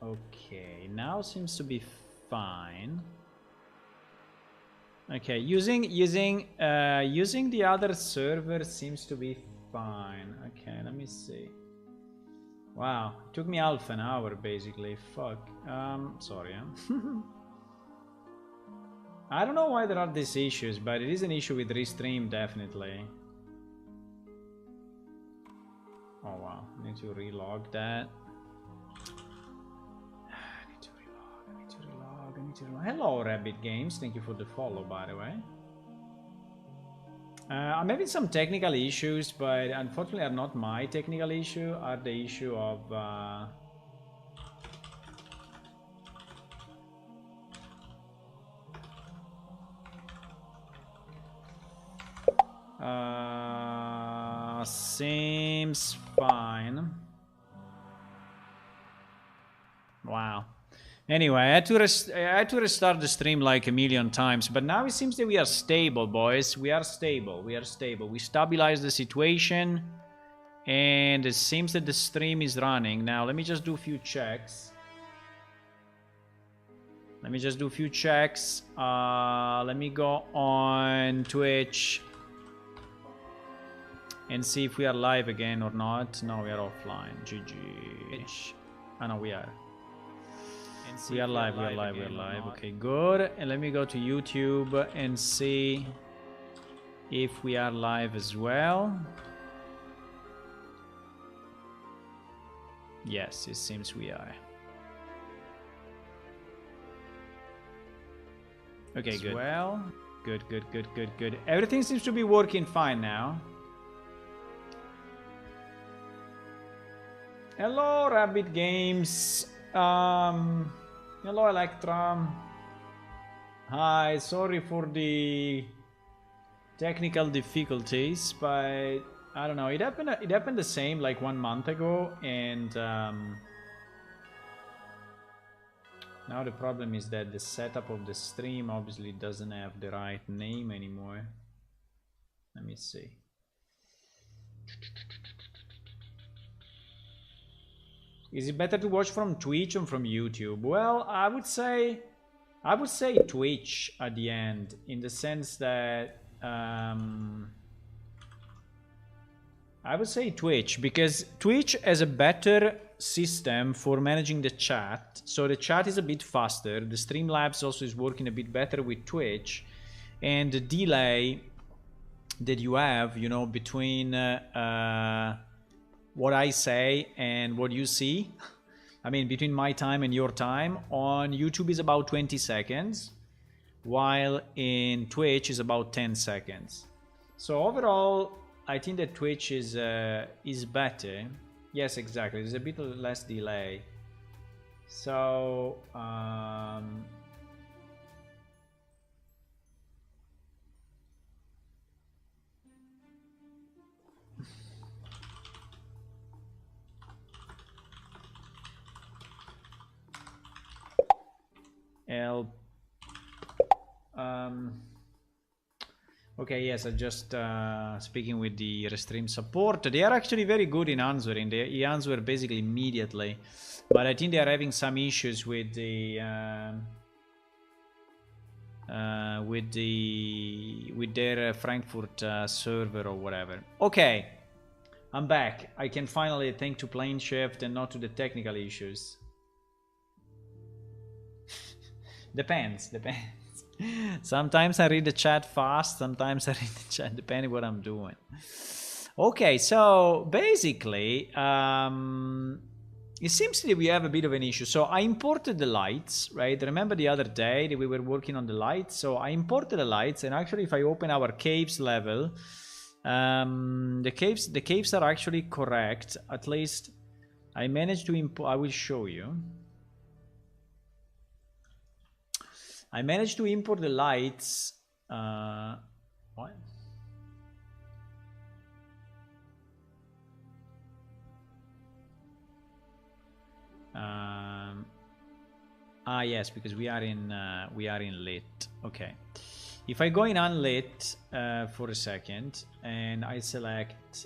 Okay, now seems to be fine. Okay, using the other server seems to be fine. Okay, let me see. Wow, it took me half an hour basically. Fuck. Sorry. I don't know why there are these issues, but it is an issue with Restream definitely. Oh wow, I need to relog that. I need to relog. Hello, Rabbit Games. Thank you for the follow, by the way. I'm having some technical issues, but unfortunately are not my technical issue, are the issue of seems fine. Wow. Anyway, I had to restart the stream like a million times, but now it seems that we are stable, boys. We are stable. We stabilized the situation, and it seems that the stream is running. Now, let me just do a few checks. Let me go on Twitch and see if we are live again or not. No, we are offline. GG. Oh, no, we are. We are live. Okay, good. And let me go to YouTube and see if we are live as well. Yes, it seems we are. Okay, good. Well, good. Everything seems to be working fine now. Hello, Rabbit Games. Hello, Electra. Hi, sorry for the technical difficulties, but I don't know. It happened the same like 1 month ago, and now the problem is that the setup of the stream obviously doesn't have the right name anymore. Let me see. Is it better to watch from Twitch or from YouTube? Well, I would say Twitch at the end, in the sense that I would say Twitch, because Twitch has a better system for managing the chat, so the chat is a bit faster. The Streamlabs also is working a bit better with Twitch, and the delay that you have, you know, between what I say and what you see, I mean between my time and your time on YouTube is about 20 seconds, while in Twitch is about 10 seconds. So overall, I think that Twitch is better. Yes, exactly. There's a bit less delay. So okay, yes, I just speaking with the Restream support. They are actually very good in answering. They answer basically immediately, but I think they are having some issues with the with their Frankfurt server or whatever. Okay, I'm back. I can finally thank to Plane Shift and not to the technical issues. Depends. Sometimes I read the chat fast, sometimes I read the chat depending what I'm doing. Okay, so basically, it seems that we have a bit of an issue. So I imported the lights, right? Remember the other day that we were working on the lights? So I imported the lights, and actually if I open our caves level, the caves are actually correct. At least I managed to import. I will show you. I managed to import the lights. What? Yes, because we are in lit. Okay. If I go in unlit for a second and I select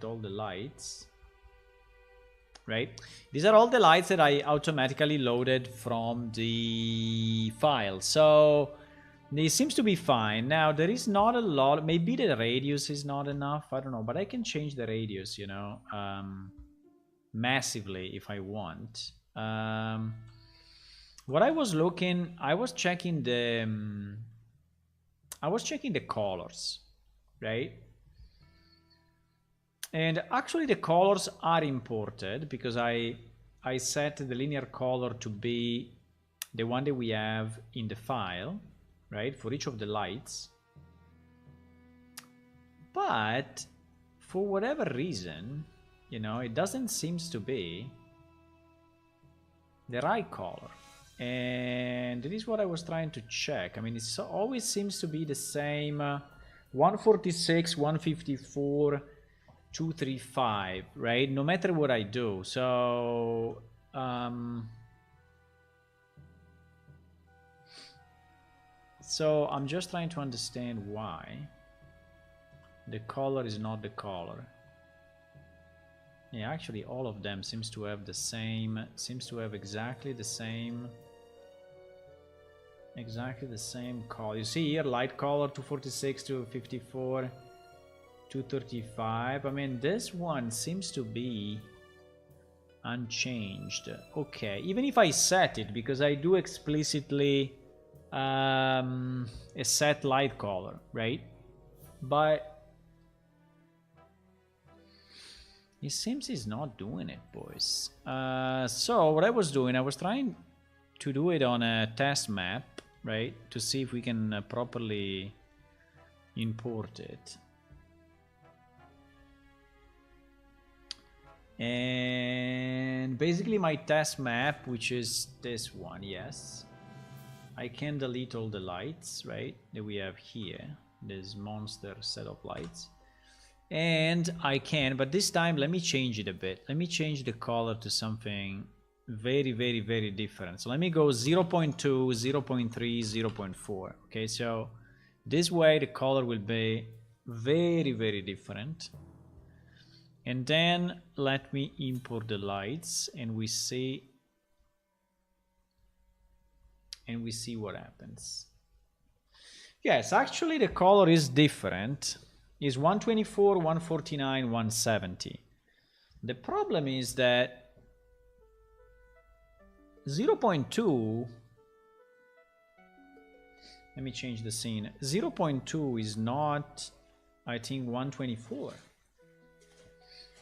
all the lights, right? These are all the lights that I automatically loaded from the file. So this seems to be fine. Now, there is not a lot. Maybe the radius is not enough. I don't know. But I can change the radius, you know, massively if I want. What I was looking, I was checking the colors, right? And actually the colors are imported because I set the linear color to be the one that we have in the file, right, for each of the lights. But for whatever reason, you know, it doesn't seem to be the right color. And that is what I was trying to check. I mean, it always seems to be the same 146, 154, 235, right? No matter what I do. So so I'm just trying to understand why the color is not the color. Yeah, actually all of them seems to have the same, exactly the same color. You see here, light color 246, 254, 235. I mean, this one seems to be unchanged. Okay, even if I set it, because I do explicitly a set light color, right? But it seems it's not doing it, boys. So what I was doing, I was trying to do it on a test map, right? To see if we can properly import it. And basically my test map, which is this one, yes. I can delete all the lights, right, that we have here. This monster set of lights. And I can, but this time let me change it a bit. Let me change the color to something very, very, very different. So let me go 0.2, 0.3, 0.4. Okay, so this way the color will be very, very different. And then let me import the lights and we see what happens. Yes, actually the color is different. Is 124, 149, 170. The problem is that 0.2, let me change the scene. 0.2 is not, I think, 124.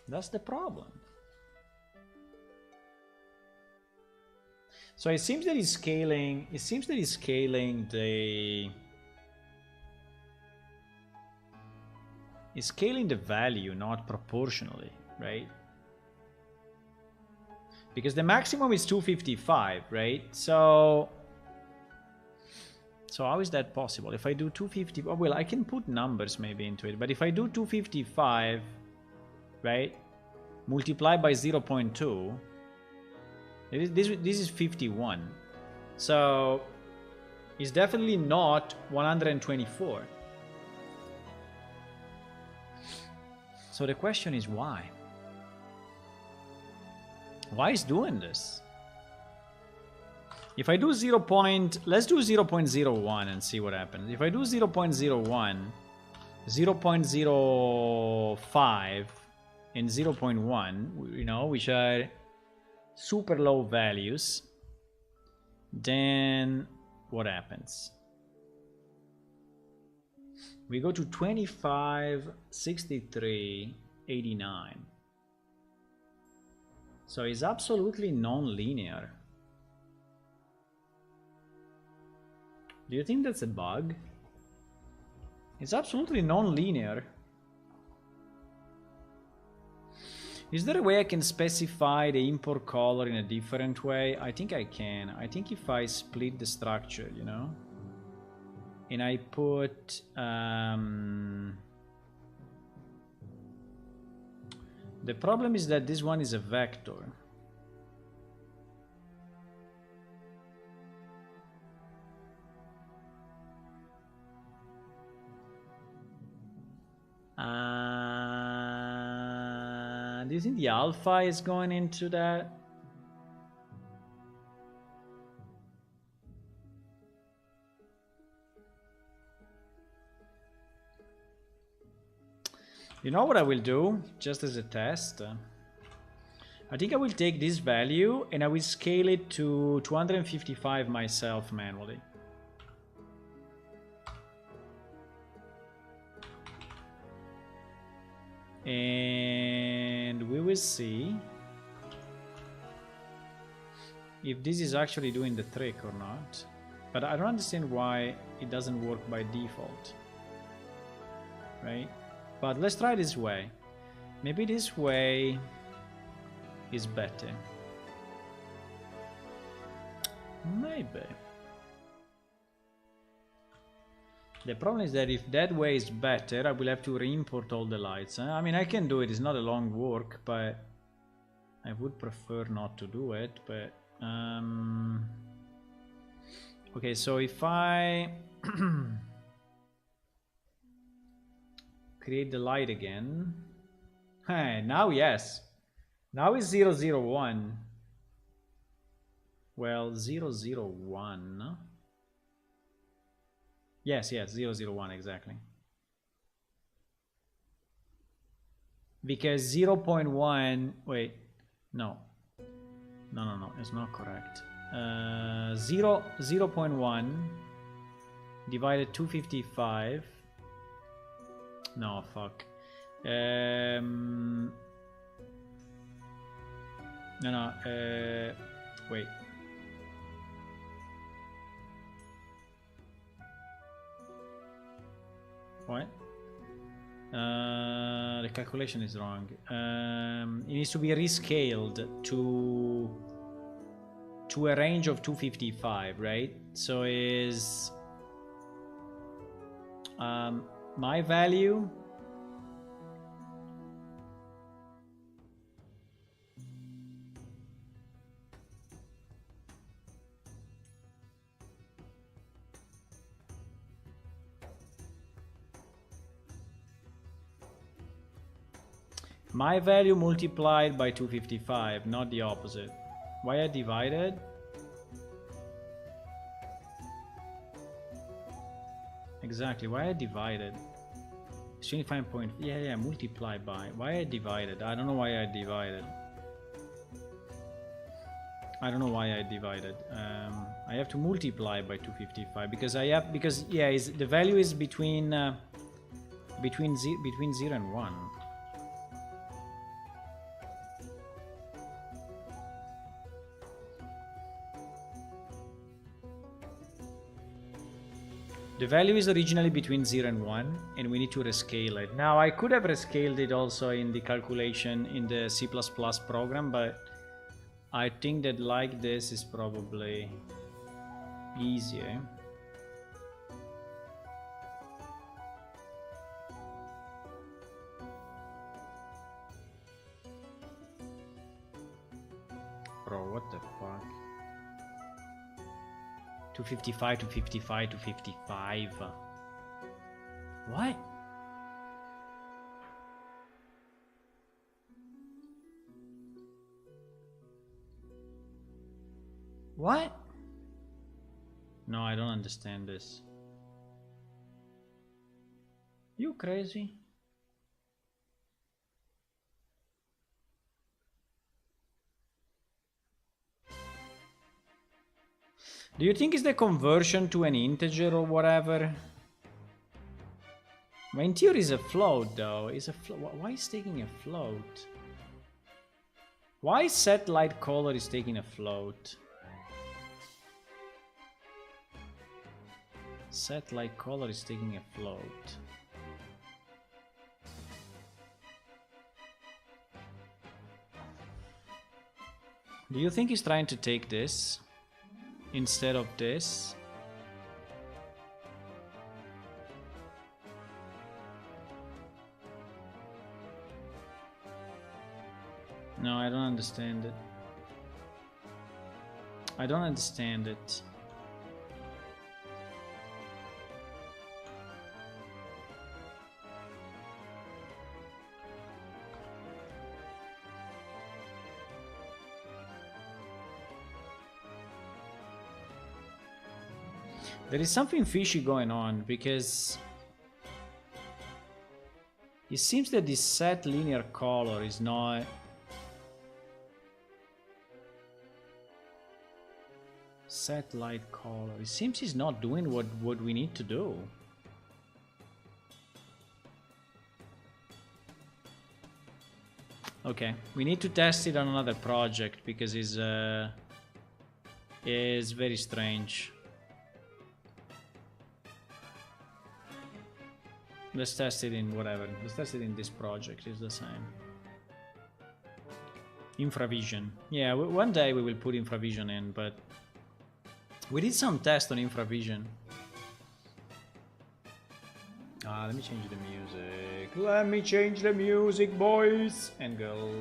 That's the problem. So it seems that it's scaling, it's scaling the value, not proportionally, right? Because the maximum is 255, right? So how is that possible? If I do 250, oh, well, I can put numbers maybe into it, but if I do 255, right, multiplied by 0.2, this is 51. So it's definitely not 124. So the question is why? Why is doing this? If I do let's do 0.01 and see what happens. If I do 0.01, 0.05, and 0.1, you know, which are super low values, then what happens? We go to 25, 63, 89. So it's absolutely non-linear. Do you think that's a bug? It's absolutely non-linear. Is there a way I can specify the import color in a different way? I think I can. I think if I split the structure, you know, and I put the problem is that this one is a vector. do you think the alpha is going into that? You know what I will do, just as a test? I think I will take this value and I will scale it to 255 myself manually. And we will see if this is actually doing the trick or not. But I don't understand why it doesn't work by default. Right? But let's try this way. Maybe this way is better. Maybe. The problem is that if that way is better, I will have to re-import all the lights. I mean, I can do it. It's not a long work, but I would prefer not to do it. But okay, so if I create the light again. Hey, now yes. Now it's 001. Well, 001. Yes, 001 exactly. Because 0.1, wait, no, it's not correct. 0.1 divided 255. No, fuck. Wait. What? The calculation is wrong. It needs to be rescaled to a range of 255, right? So is my value multiplied by 255, not the opposite. Why I divided? Exactly, why I divided? 25 point, yeah, multiply by. Why I divided? I don't know why I divided. I have to multiply by 255 because the value is between 0 and 1. The value is originally between 0 and 1, and we need to rescale it. Now, I could have rescaled it also in the calculation in the C++ program, but I think that like this is probably easier. Bro, what the fuck? 255 to 55 to 55. What? What? No, I don't understand this. You crazy? Do you think it's the conversion to an integer or whatever? My in theory is a float though. Why is taking a float? Why set light color is taking a float? Set light color is taking a float. Do you think he's trying to take this instead of this? No, I don't understand it. I don't understand it. There is something fishy going on because it seems that this set linear color is not set light color. It seems he's not doing what we need to do. Okay, we need to test it on another project because it's very strange. Let's test it in whatever. Let's test it in this project. It's the same. Infravision. Yeah, one day we will put infravision in, but we did some tests on infravision. Let me change the music. Let me change the music, boys and girls.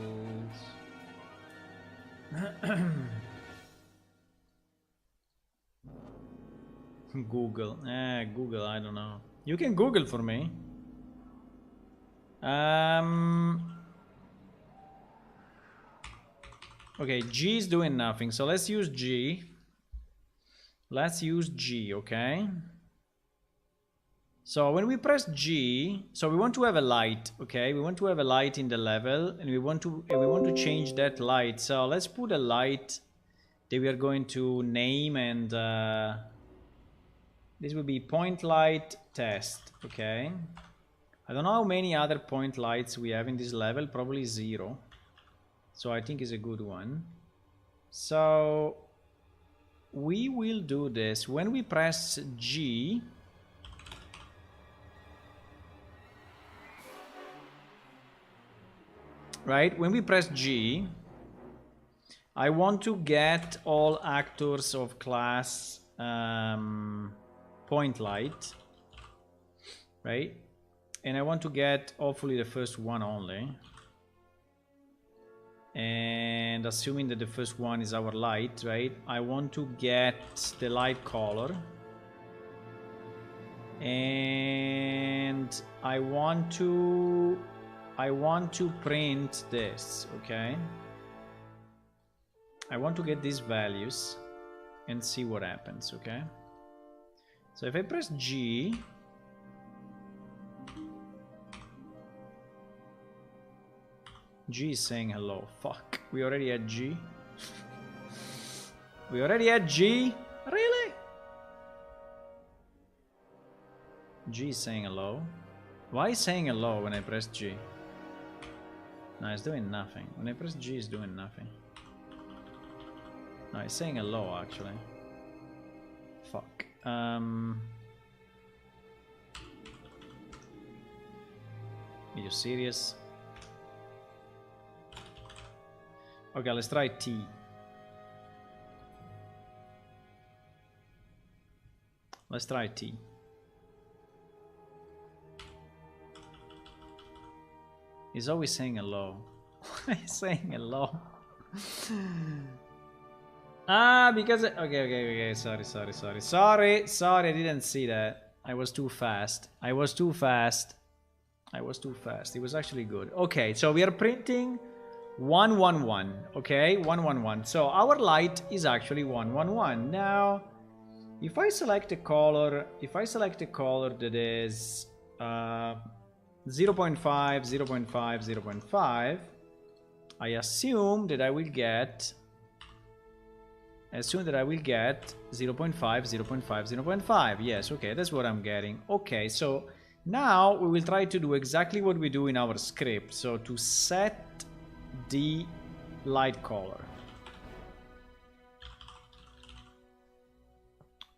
Google. Google, I don't know. You can Google for me. Okay, G is doing nothing, so let's use G. Let's use G, okay? So when we press G, so we want to have a light, okay? We want to have a light in the level, and we want to change that light. So let's put a light that we are going to name, and this will be point light test, okay? I don't know how many other point lights we have in this level, probably 0. So I think it's a good one. So we will do this. When we press G, right? When we press G, I want to get all actors of class point light, right? And I want to get hopefully the first one only. And assuming that the first one is our light, right? I want to get the light color. And I want to print this, okay? I want to get these values and see what happens, okay? So if I press G, G is saying hello. Fuck, we already had G. We already had G? Really? G is saying hello. Why is saying hello when I press G? No, it's doing nothing. When I press G, it's doing nothing. No, it's saying hello, actually. Fuck. Are you serious? Okay, let's try T. Let's try T. He's always saying hello. Why is saying hello? Because okay, sorry, I didn't see that. I was too fast. It was actually good. Okay, so we are printing 111, okay? 111. So our light is actually 111. Now, if I select a color, that is 0.5, 0.5, 0.5, I assume that I will get 0.5, 0.5, 0.5. Yes, okay, that's what I'm getting. Okay, so now we will try to do exactly what we do in our script. So to set the light color,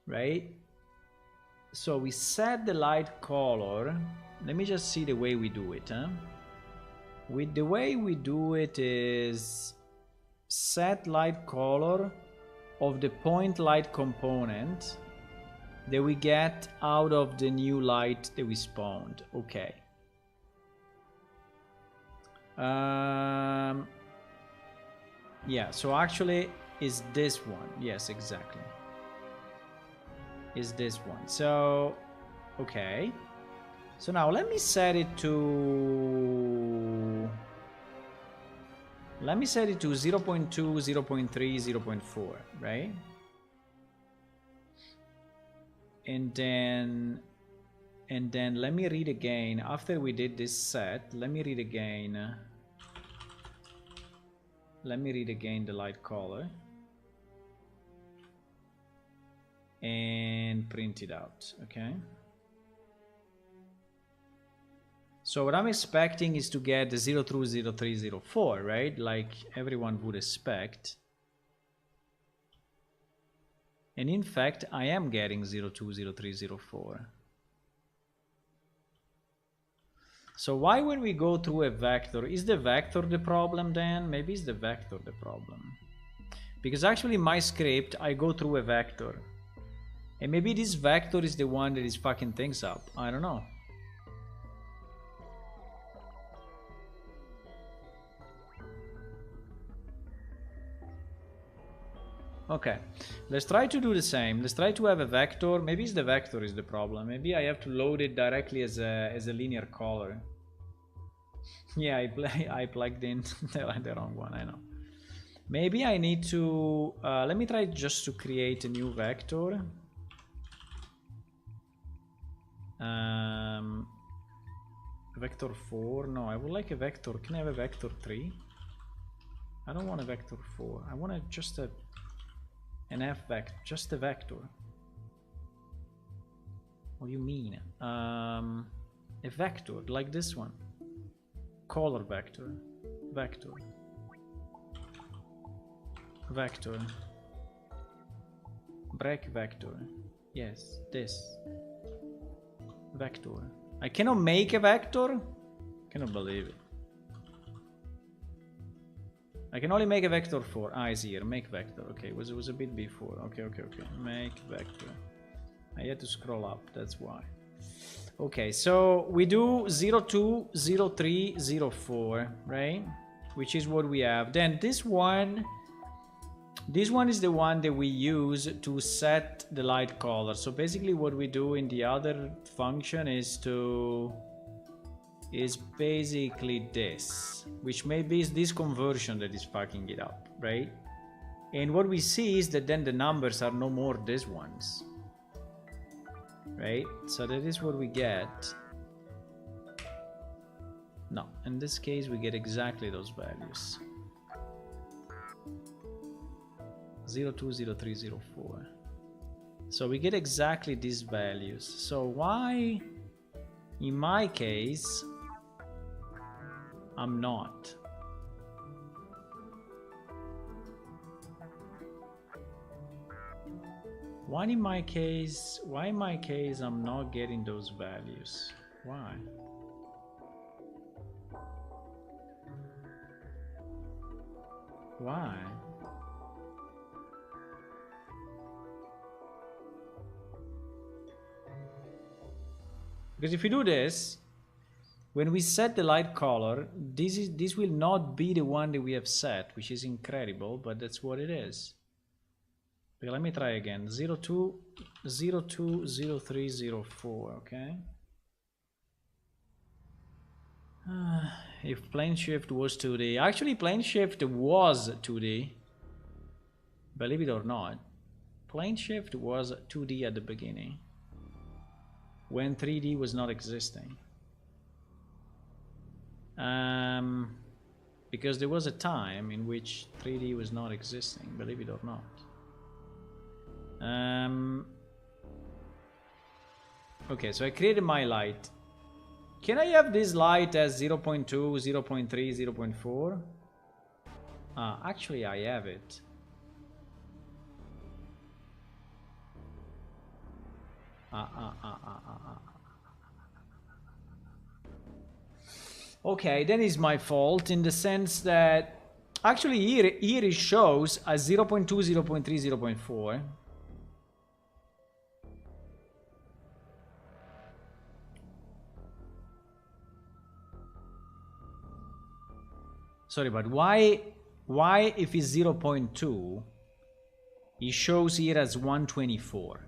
right? So we set the light color. Let me just see the way we do it, huh? The way we do it is set light color of the point light component that we get out of the new light that we spawned. Okay. Yeah, so actually is this one. Yes, exactly. Is this one. So, okay. So now let me set it to 0.2, 0.3, 0.4, right? and then let me read again. After we did this set, let me read again. Let me read again the light color and print it out. Okay. So what I'm expecting is to get the 020304, right? Like everyone would expect. And in fact, I am getting 020304. So why when we go through a vector, is the vector the problem then? Maybe it's the vector the problem. Because actually my script, I go through a vector. And maybe this vector is the one that is fucking things up. I don't know. Okay, let's try to do the same. Let's try to have a vector. Maybe it's the vector is the problem. Maybe I have to load it directly as a linear color. Yeah, I plugged in the wrong one, I know. Maybe I need to... let me try just to create a new vector. Vector 4. No, I would like a vector. Can I have a vector 3? I don't want a vector 4. I want just an f vector, just a vector. What do you mean? A vector like this one. Color vector, vector, vector, break vector. Yes, this vector. I cannot make a vector. Cannot believe it. I can only make a vector for eyes here. Make vector. Okay, it was a bit before. Okay. Make vector. I had to scroll up. That's why. Okay, so we do 02, 03, 04, right? Which is what we have. Then this one is the one that we use to set the light color. So basically what we do in the other function is basically this, which maybe is this conversion that is fucking it up, right? And what we see is that then the numbers are no more these ones, right? So that is what we get. No, in this case we get exactly those values. 02, 03, 04. So we get exactly these values. So why, in my case, I'm not? Why in my case I'm not getting those values? Why? Why? Because if you do this, when we set the light color, this will not be the one that we have set, which is incredible, but that's what it is. Okay, let me try again. 02, 02, 03, 04, okay? If plane shift was 2D. Actually, plane shift was 2D. Believe it or not. Plane shift was 2D at the beginning, when 3D was not existing. Because there was a time in which 3D was not existing, believe it or not. Okay, so I created my light. Can I have this light as 0.2, 0.3, 0.4? Actually I have it. Okay, then it's my fault in the sense that actually here it shows as 0.2, 0.3, 0.4. Sorry, but why if it's 0.2 it shows here as 124?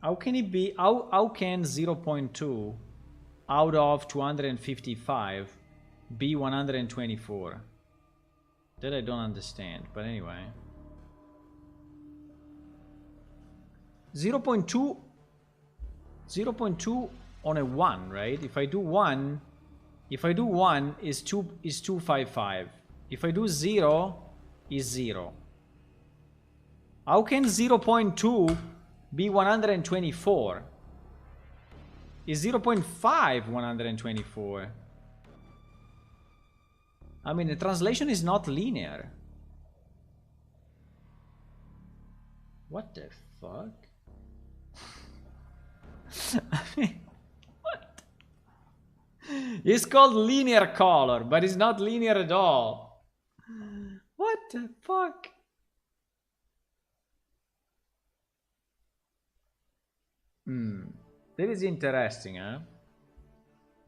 How can it be, how can 0.2 out of 255 be 124? That I don't understand, but anyway. 0.2 on a 1, right? If I do 1 is 255. If I do 0 is 0. How can 0.2 be 124? Is 0.5 124? I mean, the translation is not linear. What the fuck? I mean, what? It's called linear color, but it's not linear at all. What the fuck? That is interesting, huh?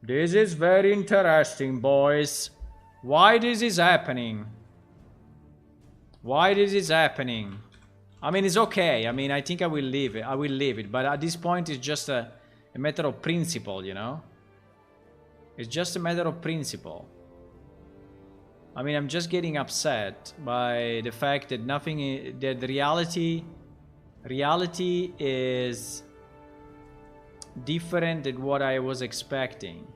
This is very interesting, boys. Why this is happening? Why this is happening? I mean, it's okay. I mean, I think I will leave it. I will leave it. But at this point, it's just a matter of principle, you know? It's just a matter of principle. I mean, I'm just getting upset by the fact that nothing, that the reality is different than what I was expecting.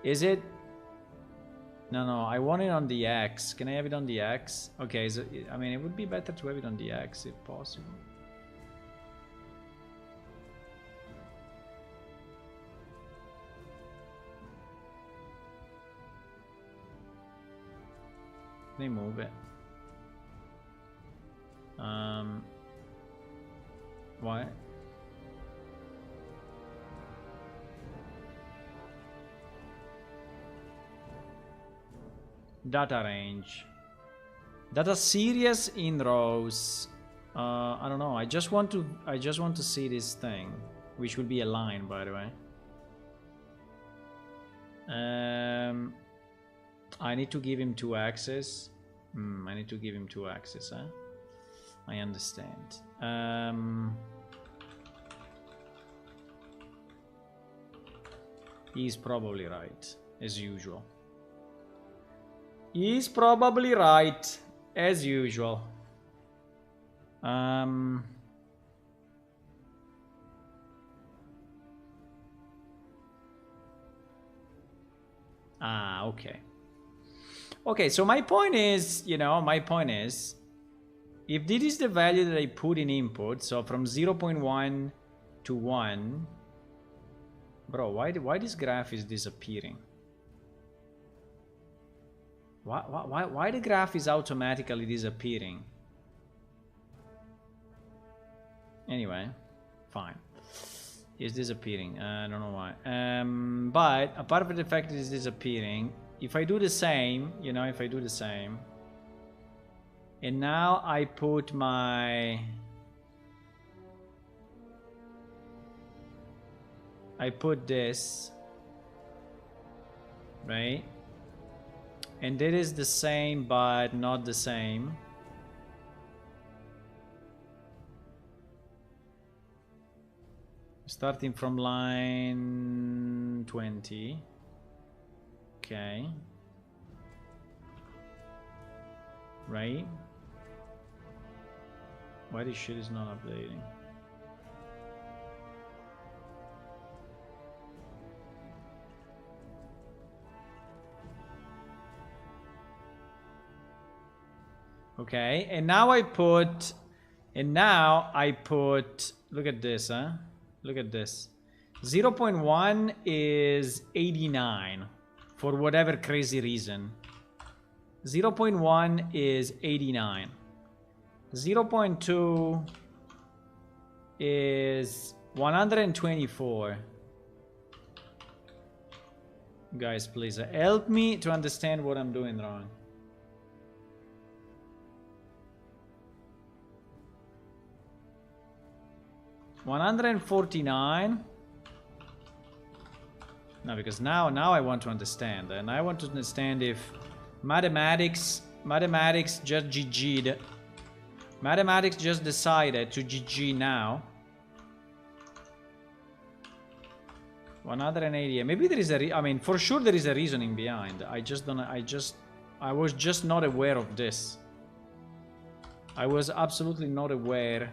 Is it? No, I want it on the X. Can I have it on the X? Okay, so, I mean, it would be better to have it on the X if possible. Can I move it? Why? Data range. Data series in rows. I don't know. I just want to see this thing, which will be a line, by the way. I need to give him 2 axes. I need to give him 2 axes, huh? I understand. He's probably right, as usual. He's probably right, as usual. Okay. Okay, so my point is, you know, if this is the value that I put in input, so from 0.1 to 1, bro, why this graph is disappearing? Why the graph is automatically disappearing? Anyway, fine. It's disappearing. I don't know why. But apart from the fact that it's disappearing, if I do the same, you know, if I do the same, and now I put my... I put this, right? And that is the same, but not the same. Starting from line 20. Okay. Right? Why this shit is not updating? Okay, and now I put, look at this, huh? Look at this. 0.1 is 89 for whatever crazy reason. 0.1 is 89. 0.2 is 124. Guys, please help me to understand what I'm doing wrong. $149. No, because now I want to understand, and I want to understand if mathematics just GG'd. Mathematics just decided to GG now. 188. Maybe there is a I mean, for sure there is a reasoning behind. I just don't. I was just not aware of this. I was absolutely not aware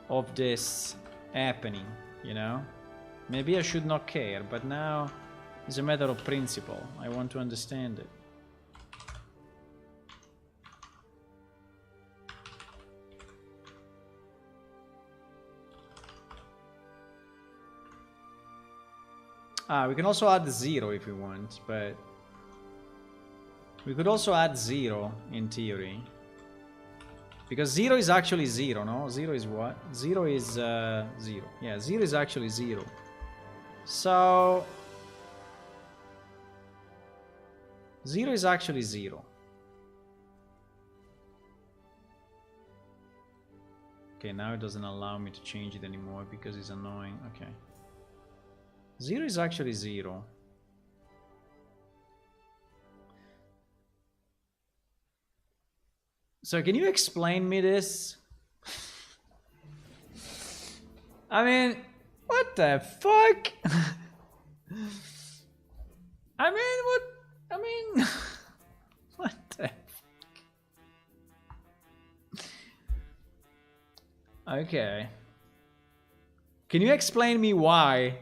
of this happening, you know? Maybe I should not care, but now it's a matter of principle. I want to understand it. We can also add 0 if we want, but we could also add 0 in theory. Because 0 is actually 0, no? 0 is what? 0 is 0. Yeah, 0 is actually 0. So 0 is actually 0. Okay, now it doesn't allow me to change it anymore because it's annoying. Okay. 0 is actually 0. So can you explain me this? I mean, what the fuck? I mean, what? I mean, what the fuck? Okay. Can you explain me why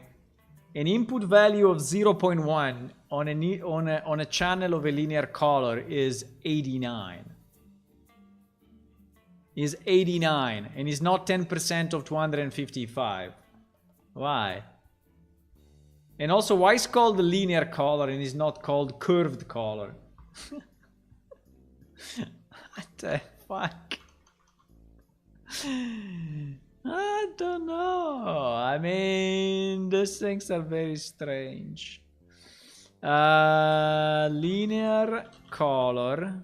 an input value of 0.1 on a channel of a linear color is 89? Is 89 and is not 10% of 255. Why? And also, why is called the linear color and is not called curved color? What the fuck? I don't know. I mean, these things are very strange. Linear color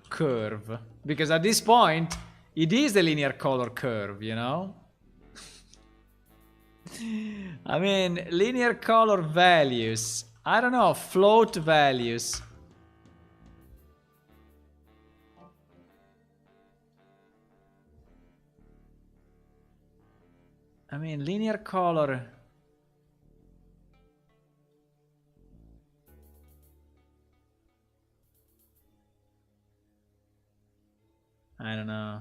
curve, because at this point it is the linear color curve, you know. I mean, linear color values, I don't know, float values. I mean, linear color. I don't know.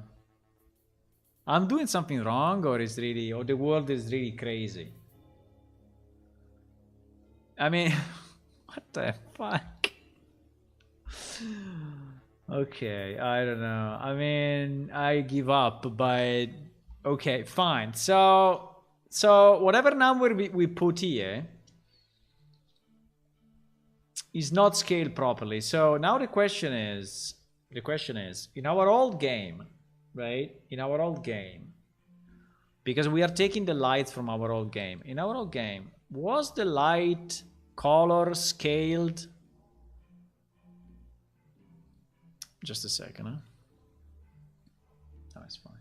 I'm doing something wrong, or is really, or the world is really crazy. I mean, what the fuck? Okay, I don't know. I mean, I give up, but okay, fine. So whatever number we put here is not scaled properly. So now the question is, in our old game, right? In our old game, because we are taking the lights from our old game. In our old game, was the light color scaled? Just a second, huh? Oh, it's fine.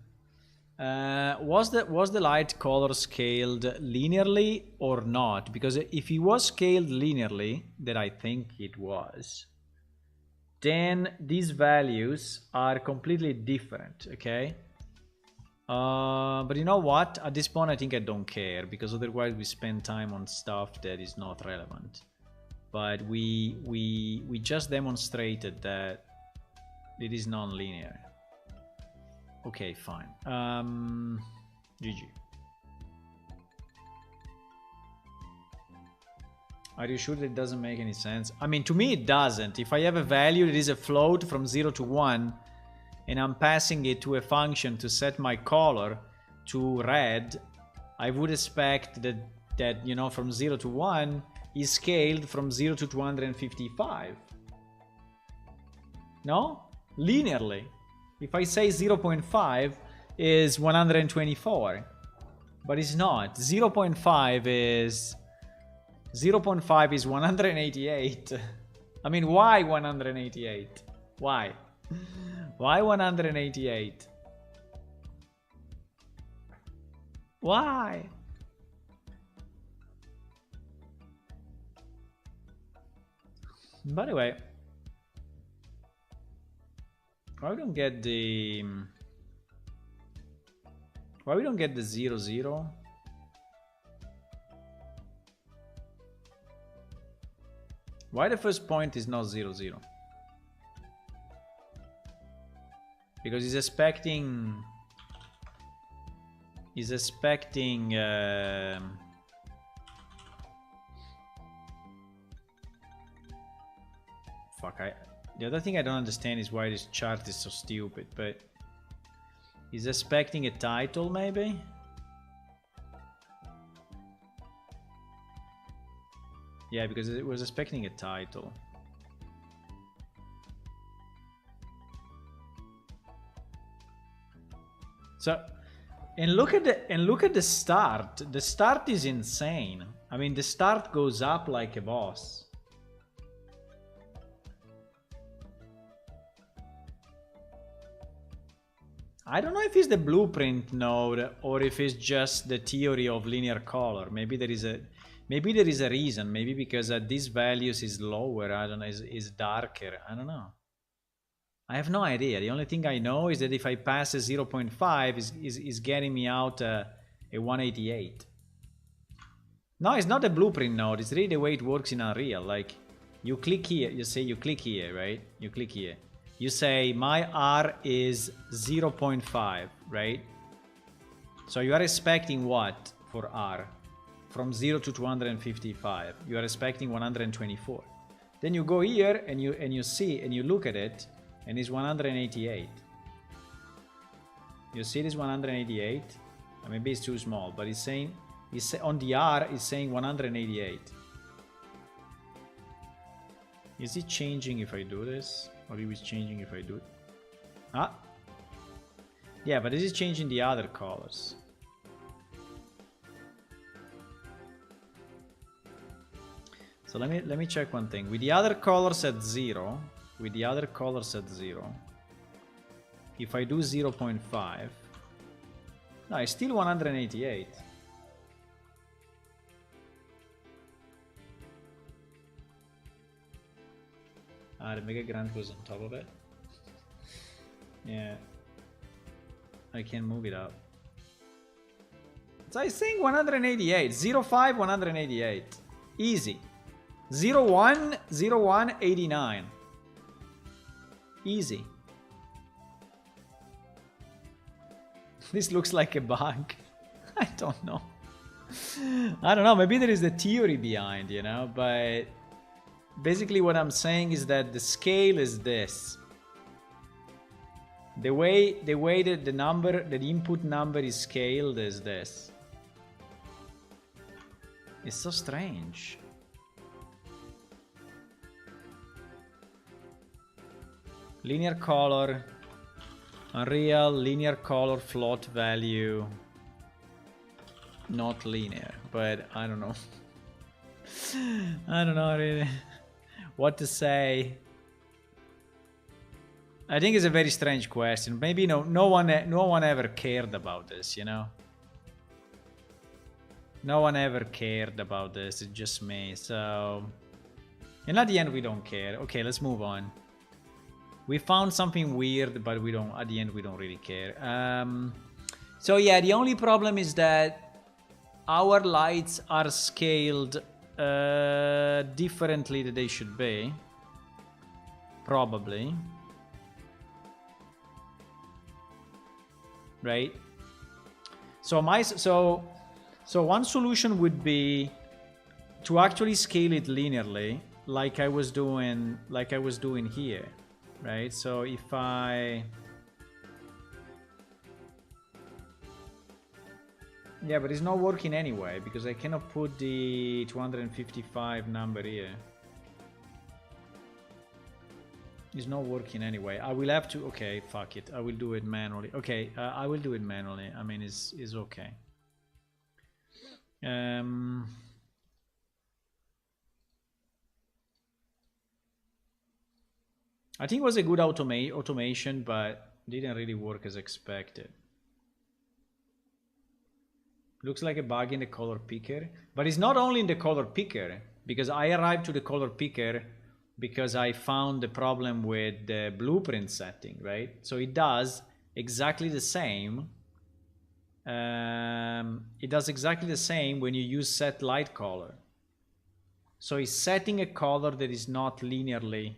Was the light color scaled linearly or not? Because if it was scaled linearly, that I think it was, then these values are completely different, okay? But you know what? At this point, I think I don't care, because otherwise we spend time on stuff that is not relevant. But we just demonstrated that it is non-linear. Okay, fine. GG. Are you sure that it doesn't make any sense? I mean, to me it doesn't. If I have a value that is a float from 0 to 1, and I'm passing it to a function to set my color to red, I would expect that you know, from 0 to 1 is scaled from 0 to 255. No? Linearly. If I say 0.5 is 124, but it's not. 0.5 is 188. I mean, why 188? Why? Why 188? Why? By the way, I don't get the... Why we don't get the 0, 0? Why the first point is not 0, 0? Because he's expecting... He's expecting... Fuck, the other thing I don't understand is why this chart is so stupid, but... He's expecting a title, maybe? Yeah, because it was expecting a title. So, and look at the start. The start is insane. I mean, the start goes up like a boss. I don't know if it's the blueprint node or if it's just the theory of linear color. Maybe there is a reason. Maybe because at these values is lower. I don't know. Is darker. I don't know. I have no idea. The only thing I know is that if I pass a 0.5, is getting me out a 188. No, it's not a blueprint node. It's really the way it works in Unreal. Like, you click here. You say you click here, right? You click here. You say my R is 0.5, right? So you are expecting what for R? From 0 to 255. You are expecting 124. Then you go here and you see and you look at it, and it's 188. You see this 188? Maybe it's too small, but it's saying on the R it's saying 188. Is it changing if I do this? Or is it changing if I do it? Ah! Yeah, but this is changing the other colors. So let me check one thing. With the other colors at 0, if I do 0.5, no, it's still 188. The Mega Grand goes on top of it. Yeah. I can move it up. So I think 188. 05, 188. Easy. 01, 01, 89. Easy. This looks like a bug. I don't know. I don't know. Maybe there is the theory behind, you know, but... Basically what I'm saying is that the scale is this. The way that the input number is scaled is this. It's so strange. Linear color, Unreal, linear color, float value, not linear, but I don't know. I don't know really what to say. I think it's a very strange question. Maybe no one ever cared about this, you know. No one ever cared about this. It's just me. So, and at the end we don't care. Okay, let's move on. We found something weird, but we don't. At the end we don't really care. So yeah, the only problem is that our lights are scaled differently than they should be, probably, right? So one solution would be to actually scale it linearly, like I was doing here, right? So if yeah, but it's not working anyway, because I cannot put the 255 number here. It's not working anyway. I will have to... Okay, fuck it. I will do it manually. Okay, I will do it manually. I mean, it's okay. I think it was a good automation, but didn't really work as expected. Looks like a bug in the color picker, but it's not only in the color picker, because I arrived to the color picker because I found the problem with the blueprint setting, right? So it does exactly the same it does exactly the same when you use set light color. So it's setting a color that is not linearly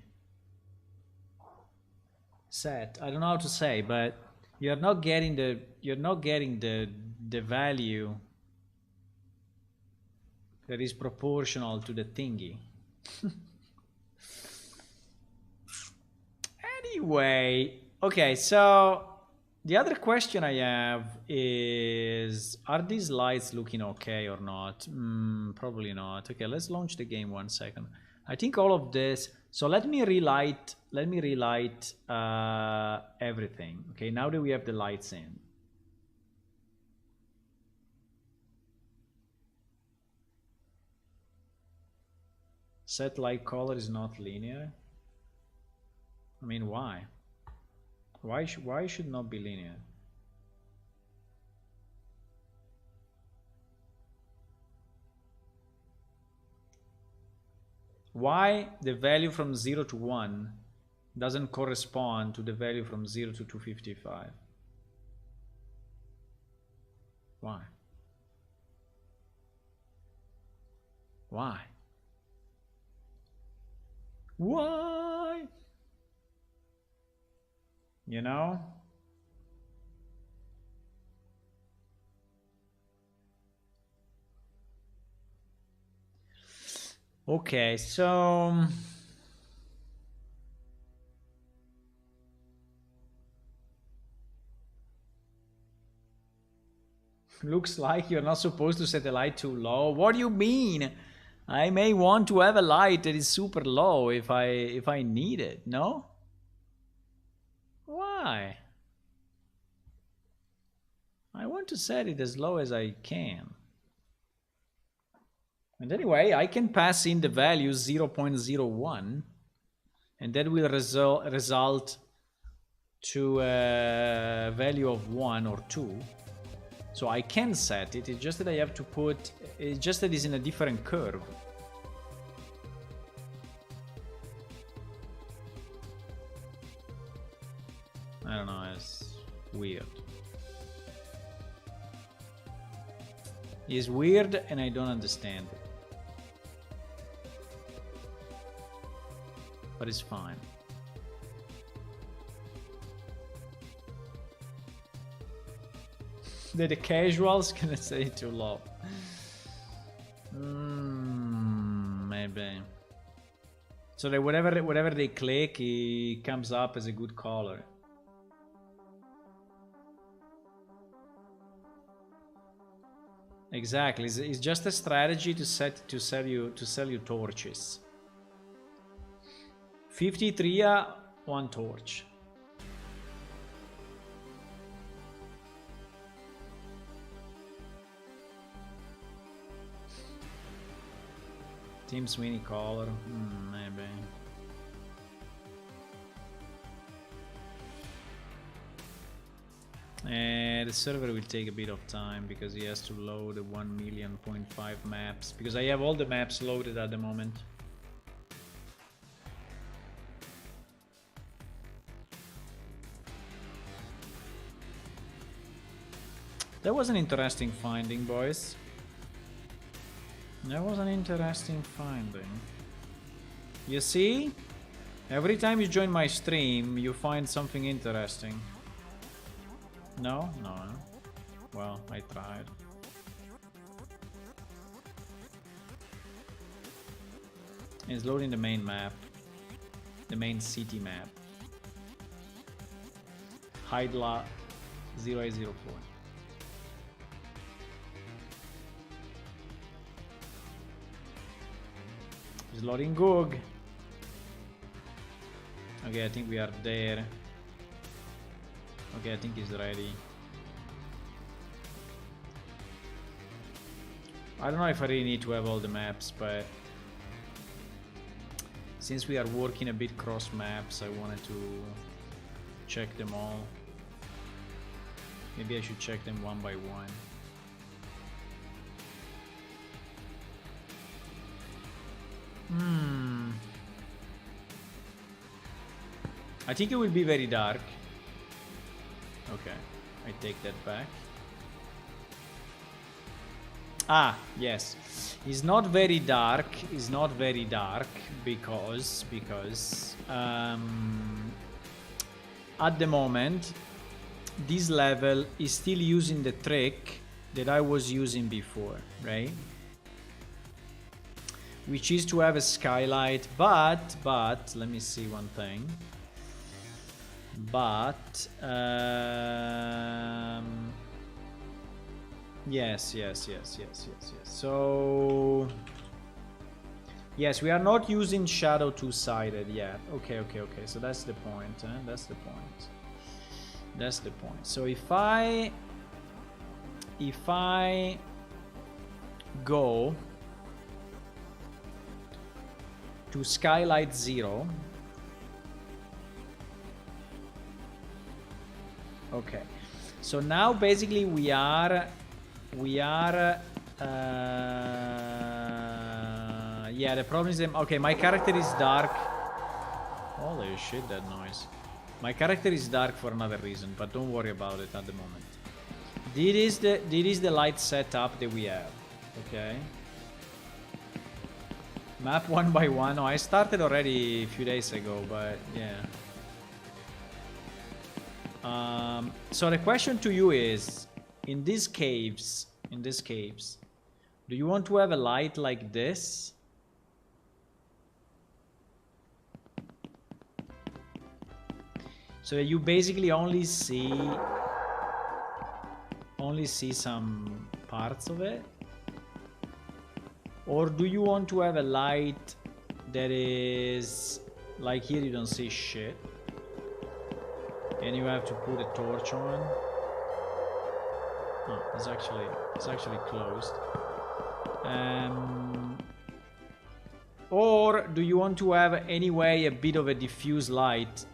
set. I don't know how to say, but you're not getting the value that is proportional to the thingy. Anyway, okay, so the other question I have is, are these lights looking okay or not? Probably not. Okay, let's launch the game 1 second. I think all of this, so let me relight everything. Okay, now that we have the lights in. Set light color is not linear. I mean, why? Why should not be linear? Why the value from 0 to 1 doesn't correspond to the value from 0 to 255? Why? Why? Why? You know? Okay, so looks like you're not supposed to set the light too low. What do you mean? I may want to have a light that is super low if I need it, no? Why? I want to set it as low as I can. And anyway, I can pass in the value 0.01, and that will result to a value of 1 or 2. So I can set it, it's just that I have to put, it's just that it's in a different curve. I don't know, it's weird. It's weird and I don't understand it. But it's fine. The casuals gonna say too low. Maybe. So that whatever they click, it comes up as a good color. Exactly. It's just a strategy to sell you torches. 53 one torch. Team Sweeney color, maybe. The server will take a bit of time because he has to load 1,000,000.5 maps, because I have all the maps loaded at the moment. That was an interesting finding, boys. That was an interesting finding. You see? Every time you join my stream, you find something interesting. No? No. Well, I tried. It's loading the main map. The main city map. Hydla 0804. It's loading Goog. Okay, I think we are there. Okay, I think he's ready. I don't know if I really need to have all the maps, but since we are working a bit cross maps, I wanted to check them all. Maybe I should check them one by one. I think it will be very dark. Okay, I take that back. Ah, yes. It's not very dark. It's not very dark because at the moment this level is still using the trick that I was using before, right? Which is to have a skylight, but let me see one thing. But yes. So yes, we are not using shadow two-sided yet. Okay. So that's the point. That's the point. So if I go to skylight 0. Okay, so now basically we are yeah, the problem is that, okay, my character is dark. Holy shit, that noise. My character is dark for another reason, but don't worry about it at the moment. This is the light setup that we have. Okay, map 1 by 1. No, I started already a few days ago, but yeah. So the question to you is, in these caves, do you want to have a light like this? So that you basically only see some parts of it? Or do you want to have a light that is like here you don't see shit and you have to put a torch on? Oh, it's actually closed. Or do you want to have anyway a bit of a diffuse light,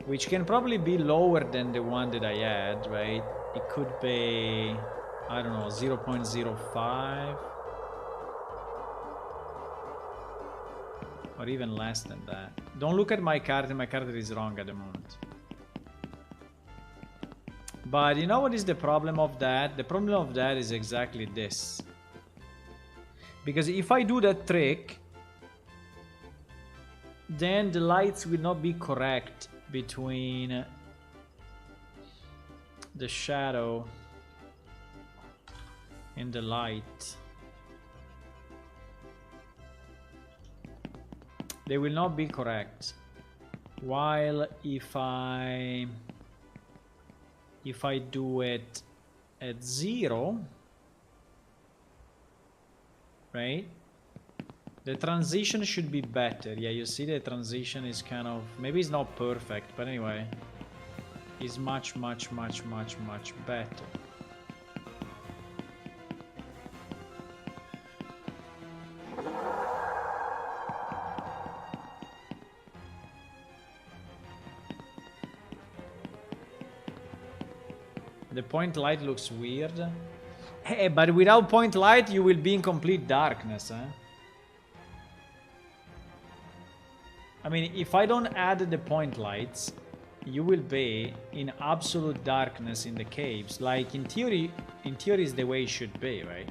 which can probably be lower than the one that I had, right? It could be, I don't know, 0.05 or even less than that. Don't look at my character is wrong at the moment. But you know what is the problem of that? The problem of that is exactly this. Because if I do that trick, then the lights will not be correct between the shadow and the light. They will not be correct. While if I do it at 0, right? The transition should be better. Yeah, you see the transition is kind of, maybe it's not perfect, but anyway, it's much better. The point light looks weird. Hey, but without point light, you will be in complete darkness, eh? I mean, if I don't add the point lights, you will be in absolute darkness in the caves. Like, in theory is the way it should be, right?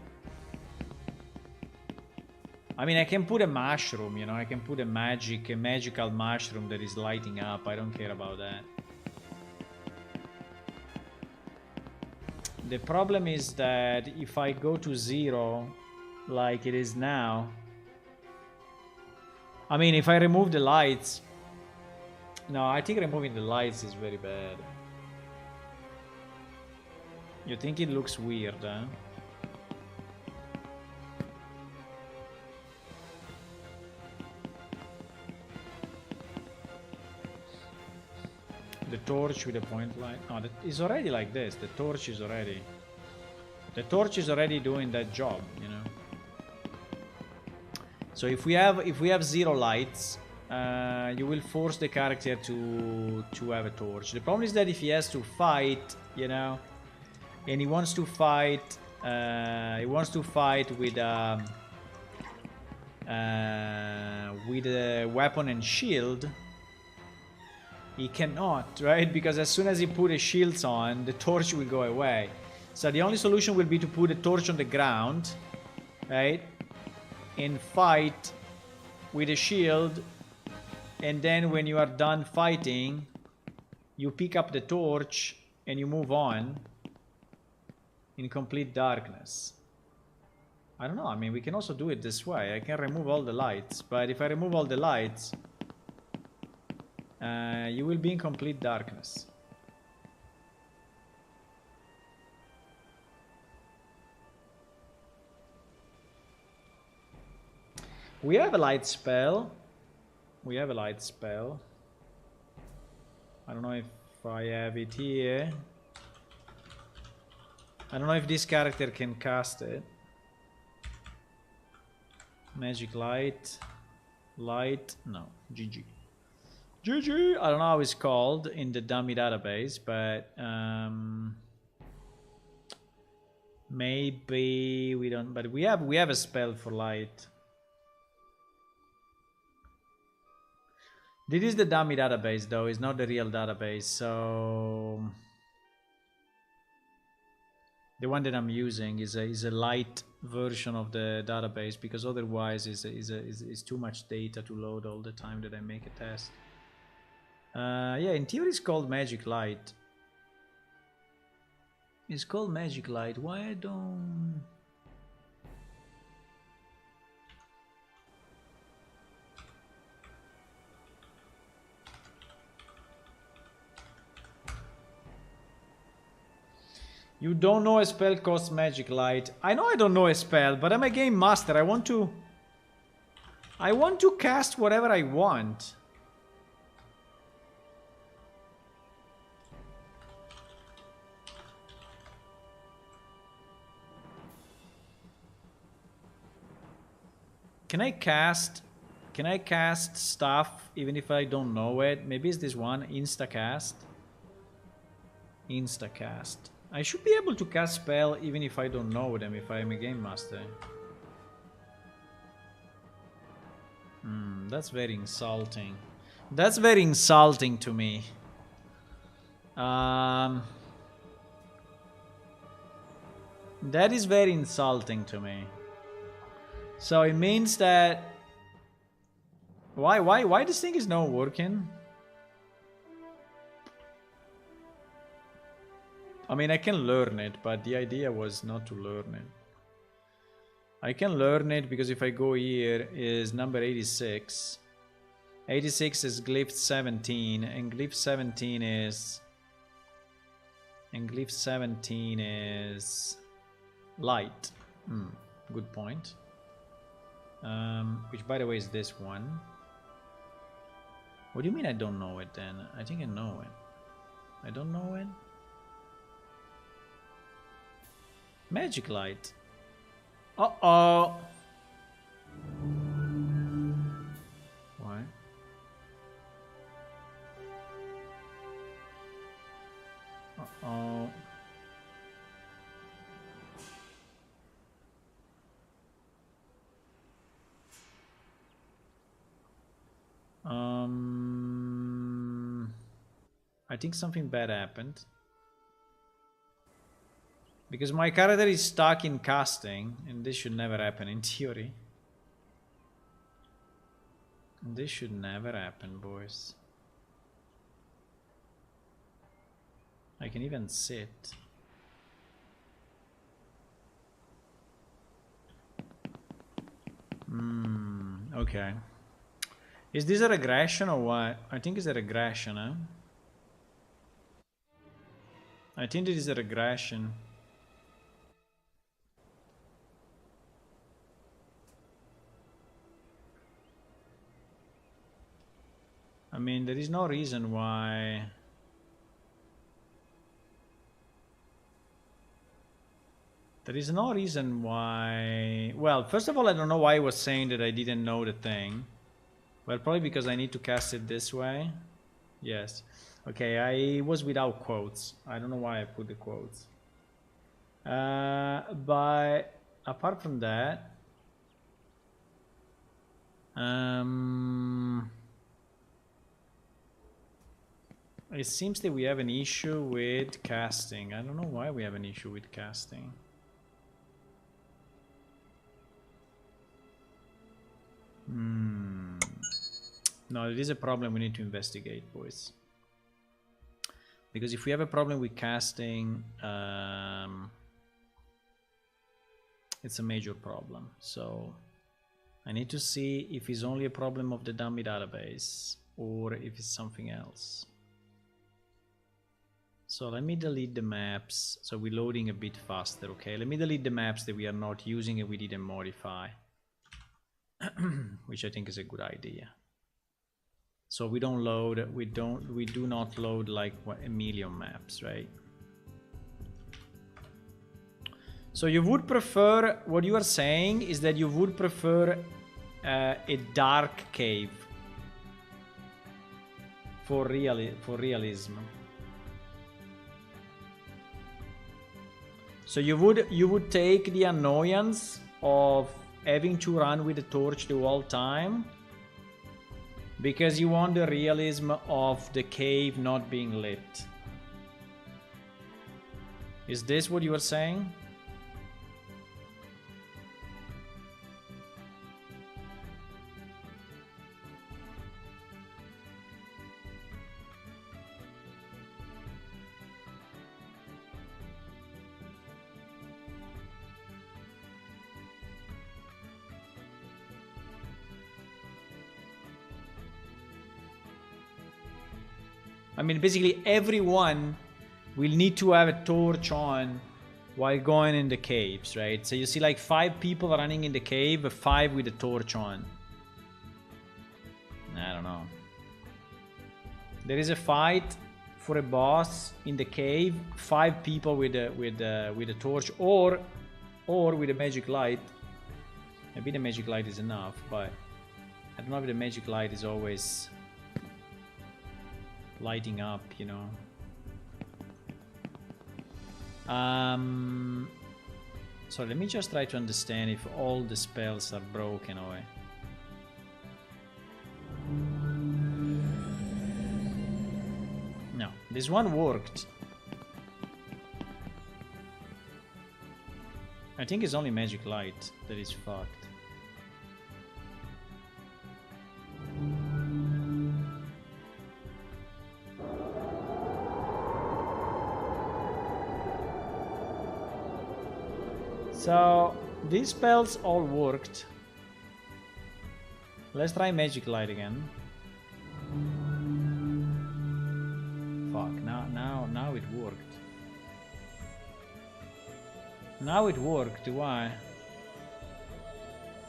I mean, I can put a mushroom, you know, I can put a magical mushroom that is lighting up. I don't care about that. The problem is that if I go to 0, like it is now, I mean, if I remove the lights, no, I think removing the lights is very bad. You think it looks weird, huh? The torch with a point light. No, it's already like this. The torch is already doing that job, you know. So if we have 0 lights, you will force the character to have a torch. The problem is that if he has to fight, you know, and he wants to fight with a weapon and shield, he cannot, right? Because as soon as he put his shields on, the torch will go away. So the only solution will be to put a torch on the ground, right? And fight with a shield. And then when you are done fighting, you pick up the torch and you move on in complete darkness. I don't know, I mean, we can also do it this way. I can remove all the lights, but if I remove all the lights, you will be in complete darkness. We have a light spell. We have a light spell. I don't know if I have it here. I don't know if this character can cast it. Magic light. Light. No. GG. GG! I don't know how it's called in the dummy database, but maybe we don't. But we have a spell for light. This is the dummy database, though. It's not the real database, so the one that I'm using is a light version of the database, because otherwise is too much data to load all the time that I make a test. Yeah, in theory it's called Magic Light. It's called Magic Light. Why I don't... You don't know a spell costs Magic Light. I know I don't know a spell, but I'm a game master. I want to cast whatever I want. Can I cast stuff even if I don't know it? Maybe it's this one, Instacast. Instacast. I should be able to cast spell even if I don't know them, if I am a game master. That's very insulting. That's very insulting to me. That is very insulting to me. So it means that... Why this thing is not working? I mean, I can learn it, but the idea was not to learn it. I can learn it because if I go here is number 86. 86 is glyph 17, and glyph 17 is... And glyph 17 is... light. Good point. Which, by the way, is this one. What do you mean I don't know it then? I think I know it. I don't know it? Magic Light. Uh-oh. Why? Uh-oh. I think something bad happened. Because my character is stuck in casting, and this should never happen in theory. This should never happen, boys. I can even sit. Okay. Is this a regression or what? I think it's a regression, huh? I think it is a regression. I mean, there is no reason why... There is no reason why... Well, first of all, I don't know why I was saying that I didn't know the thing. Well, probably because I need to cast it this way. Yes. Okay, I was without quotes. I don't know why I put the quotes. But apart from that... It seems that we have an issue with casting. I don't know why we have an issue with casting. No, it is a problem we need to investigate, boys. Because if we have a problem with casting, it's a major problem. So I need to see if it's only a problem of the dummy database or if it's something else. So let me delete the maps. So we're loading a bit faster, okay? Let me delete the maps that we are not using and we didn't modify. Which I think is a good idea. So we don't load, we do not load like a million maps, right? So you would prefer, what you are saying is that you would prefer a dark cave for realism. So you would take the annoyance of having to run with the torch the whole time because you want the realism of the cave not being lit. Is this what you are saying? I mean, basically everyone will need to have a torch on while going in the caves, right? So you see like 5 people running in the cave, 5 with a torch on. I don't know. There is a fight for a boss in the cave, 5 people with a torch or with a magic light. Maybe the magic light is enough, but I don't know if the magic light is always lighting up, you know. So let me just try to understand if all the spells are broken away. No, this one worked. I think it's only magic light that is fucked. So these spells all worked. Let's try magic light again. Fuck, now it worked. Now it worked, why?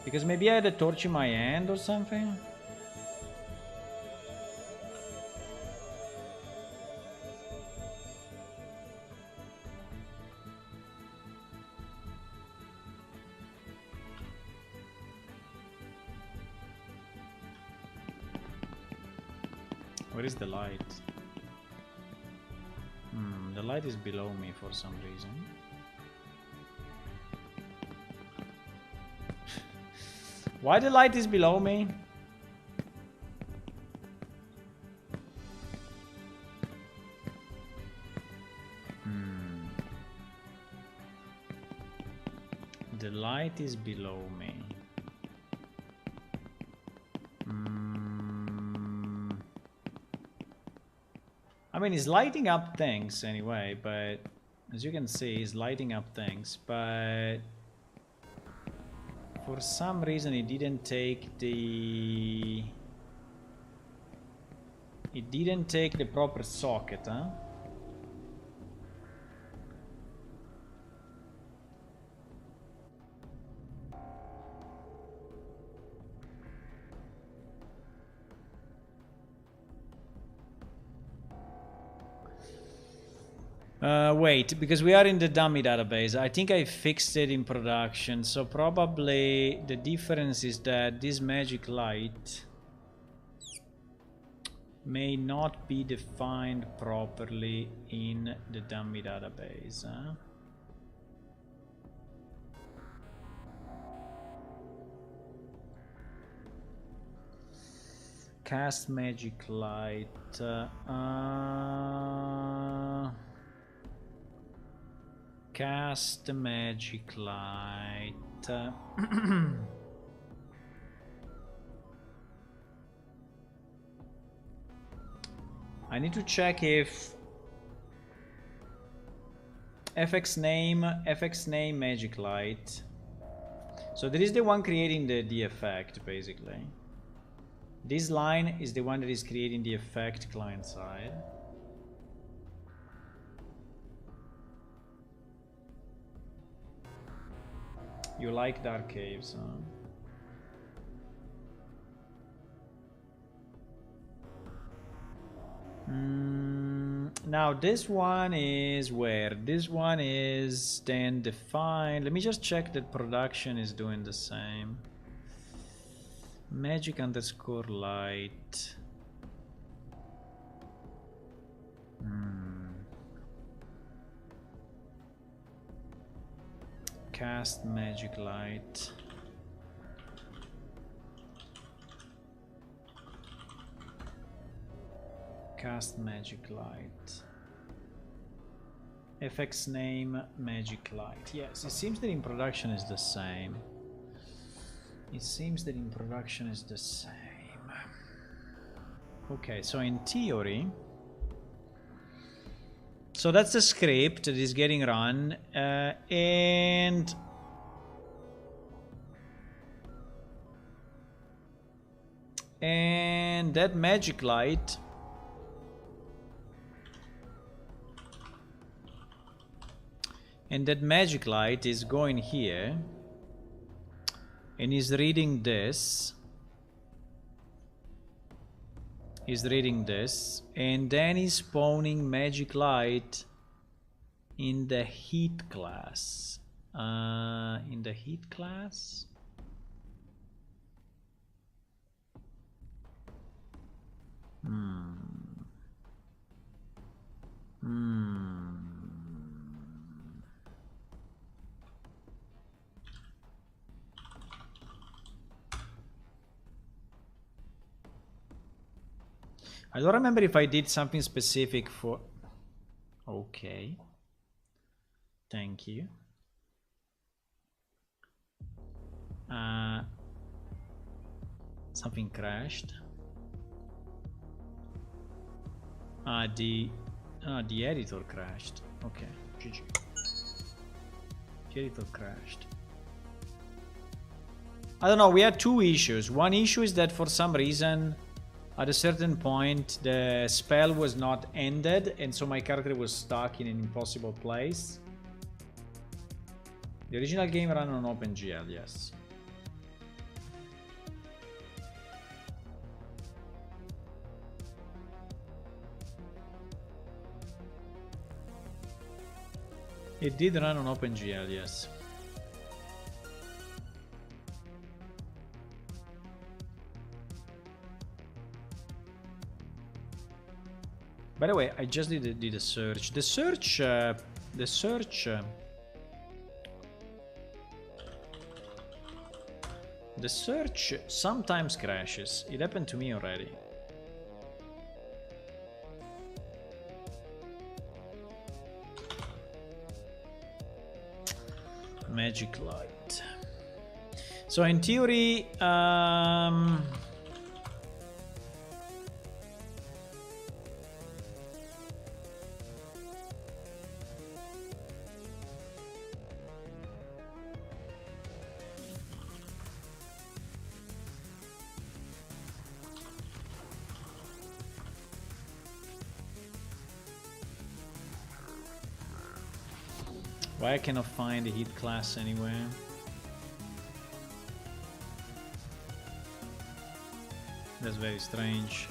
Because maybe I had a torch in my hand or something? Where is the light? The light is below me for some reason. Why the light is below me? The light is below me. I mean, it's lighting up things anyway, but as you can see, it's lighting up things, but for some reason it didn't take the proper socket, huh? Wait, because we are in the dummy database. I think I fixed it in production, so probably the difference is that this magic light may not be defined properly in the dummy database, huh? Cast magic light. Cast magic light. I need to check if FX name magic light. So this is the one creating the effect basically. This line is the one that is creating the effect client side. You like dark caves, huh? Now this one is where? This one is then defined. Let me just check that production is doing the same. Magic underscore light. Cast magic light. Cast magic light. FX name magic light. Yes, it seems that in production is the same. It seems that in production is the same. Okay, so in theory, so that's the script that is getting run, and that magic light is going here and is reading this. Is reading this, and then is spawning magic light in the heat class. In the heat class. I don't remember if I did something specific for... Okay. Thank you. Something crashed. The editor crashed. Okay, GG. The editor crashed. I don't know, we had two issues. One issue is that for some reason, at a certain point, the spell was not ended, and so my character was stuck in an impossible place. The original game ran on OpenGL, yes. It did run on OpenGL, yes. By the way, I just did a search. The search sometimes crashes. It happened to me already. Magic light. So in theory, why I cannot find the heat class anywhere? That's very strange.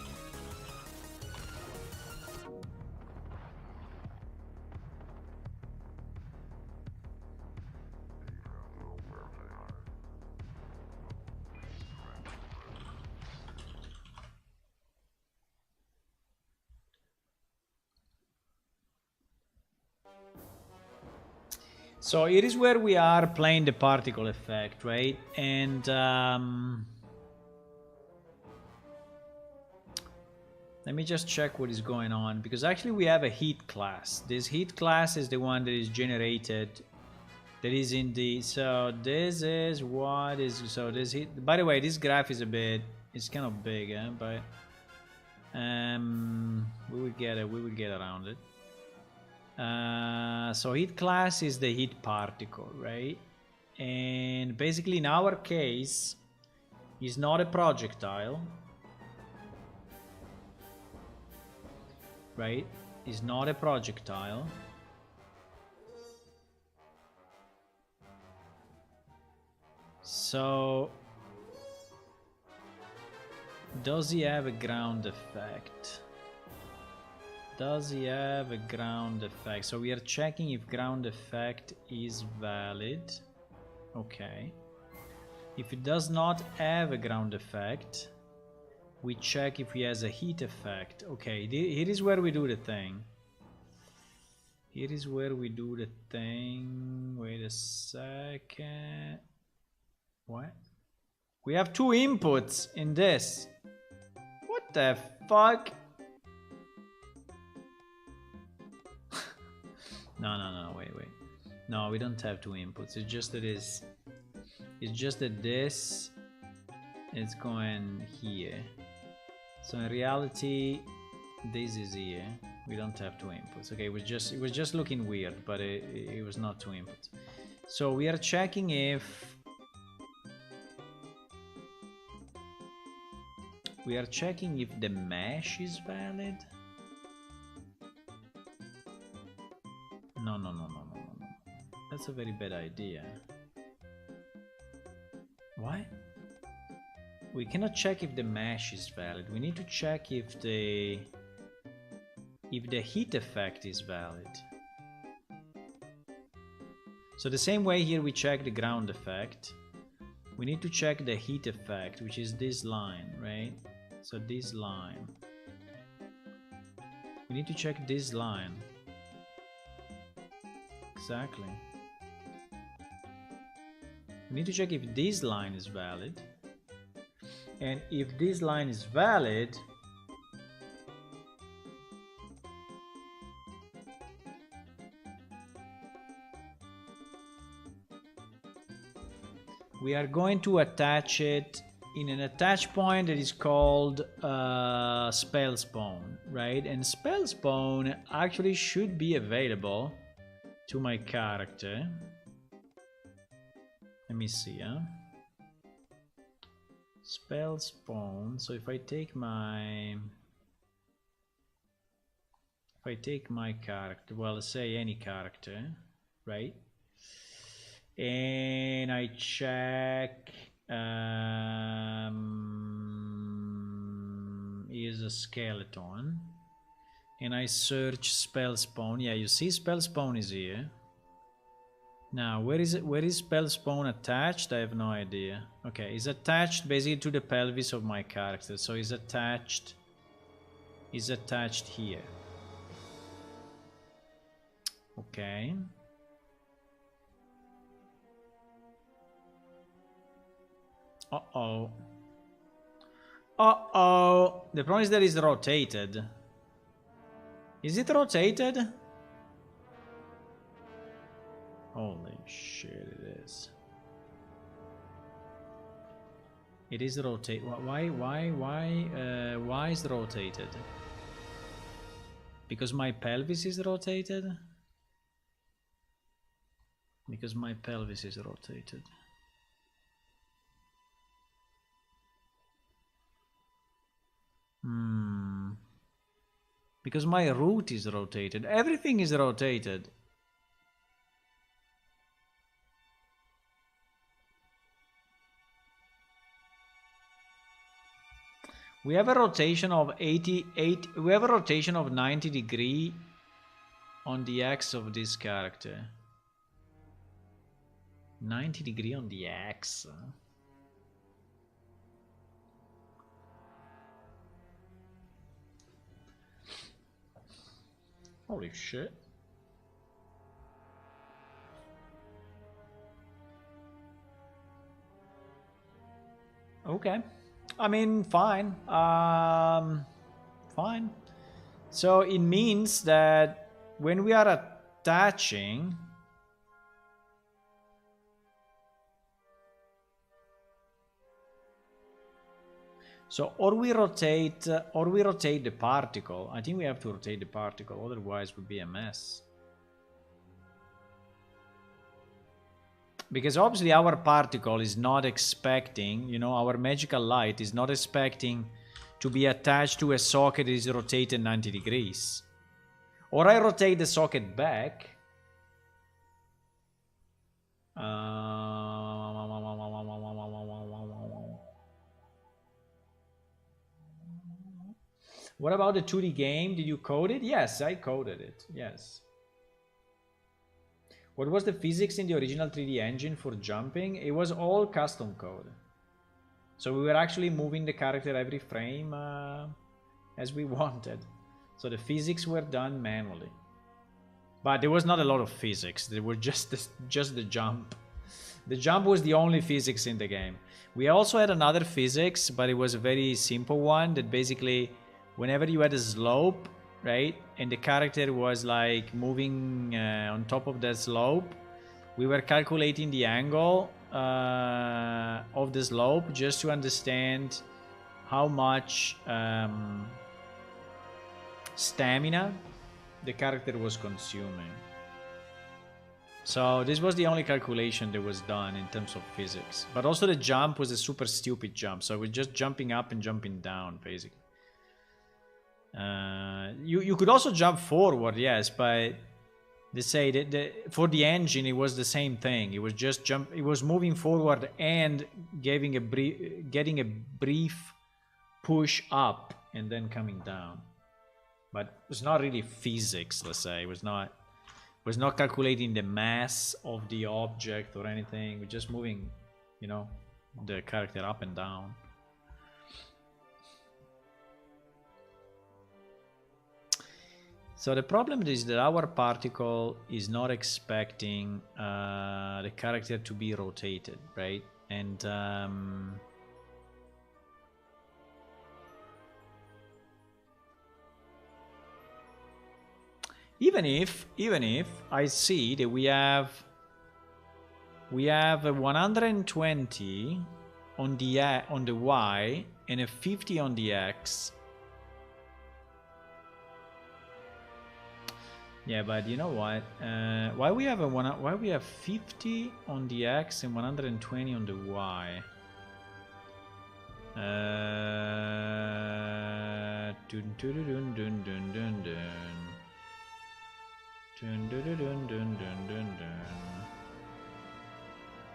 So it is where we are playing the particle effect, right? And Let me just check what is going on, because actually we have a heat class. This heat class is the one that is generated, that is in the, so this is what is, so this heat, by the way, this graph is a bit, it's kind of big, but we will get around it. So heat class is the heat particle, right? And basically in our case, it's not a projectile, right? It's not a projectile. So does he have a ground effect? Does he have a ground effect? So we are checking if ground effect is valid. Okay. If it does not have a ground effect, we check if he has a heat effect. Okay, here is where we do the thing. Here is where we do the thing. Wait a second. What? We have two inputs in this. What the fuck? No, wait. No, we don't have two inputs. It's just that it's just that this is going here. So in reality, this is here. We don't have two inputs. Okay, it was just looking weird, but it was not two inputs. So we are checking if the mesh is valid. No. That's a very bad idea. What? We cannot check if the mesh is valid. We need to check if the heat effect is valid. So the same way here we check the ground effect, we need to check the heat effect, which is this line, right? So this line. We need to check this line. Exactly. We need to check if this line is valid. And if this line is valid, we are going to attach it in an attach point that is called spell spawn, right? And spell spawn actually should be available to my character. Let me see, spell spawn. So if I take my character, well, let's say any character, right? And I check is a skeleton, and I search spell spawn. Yeah, you see spell spawn is here. Now where is it? Where is spell spawn attached? I have no idea. Okay, it's attached basically to the pelvis of my character, so it's attached here. Okay. Uh-oh. Uh-oh. The problem is that it's rotated. Is it rotated? Holy shit, it is. It is rotated. Why is it rotated? Because my pelvis is rotated? Because my pelvis is rotated. Because my root is rotated. Everything is rotated. We have a rotation of 88. We have a rotation of 90 degrees on the X of this character. 90 degrees on the X. Holy shit. Okay. I mean, fine. fine. So it means that when we are attaching, so or we rotate the particle. I think we have to rotate the particle, otherwise it would be a mess. Because obviously our particle is not expecting, you know, our magical light is not expecting to be attached to a socket that is rotated 90 degrees. Or I rotate the socket back. What about the 2D game? Did you code it? Yes, I coded it. Yes. What was the physics in the original 3D engine for jumping? It was all custom code. So we were actually moving the character every frame as we wanted. So the physics were done manually. But there was not a lot of physics. There were just the jump. The jump was the only physics in the game. We also had another physics, but it was a very simple one that basically whenever you had a slope, right, and the character was like moving on top of that slope, we were calculating the angle of the slope just to understand how much stamina the character was consuming. So this was the only calculation that was done in terms of physics. But also the jump was a super stupid jump, so we're just jumping up and jumping down basically. You could also jump forward, yes, but they say that for the engine it was the same thing. It was just it was moving forward and getting a brief push up and then coming down. But it was not really physics, let's say. It was not calculating the mass of the object or anything. We're just moving, you know, the character up and down. So the problem is that our particle is not expecting the character to be rotated, right? And even if I see that we have a 120 on the Y and a 50 on the X. Yeah, but you know what? Why we have 50 on the X and 120 on the Y? Dun, dun, dun, dun, dun, dun, dun. Dun, dun, dun, dun, dun, dun, dun.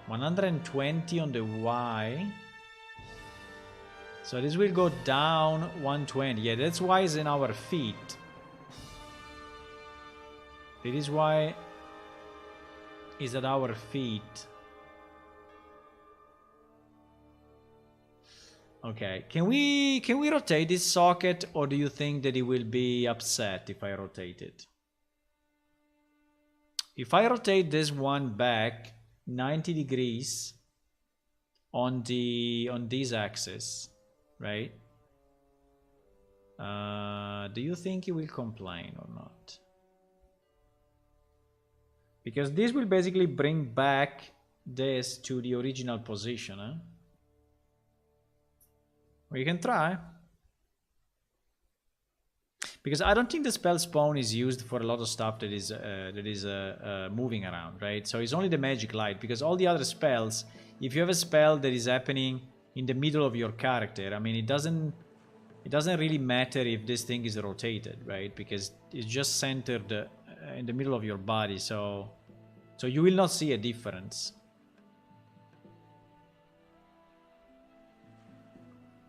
120 on the Y. So this will go down 120. Yeah, that's why it's in our feet. It is why is at our feet. Okay, can we rotate this socket, or do you think that it will be upset if I rotate it? If I rotate this one back 90 degrees on this axis, right? Do you think it will complain or not? Because this will basically bring back this to the original position, huh? We can try. Because I don't think the spell spawn is used for a lot of stuff that is moving around, right? So it's only the magic light, because all the other spells, if you have a spell that is happening in the middle of your character, I mean, it doesn't really matter if this thing is rotated, right? Because it's just centered in the middle of your body, so you will not see a difference.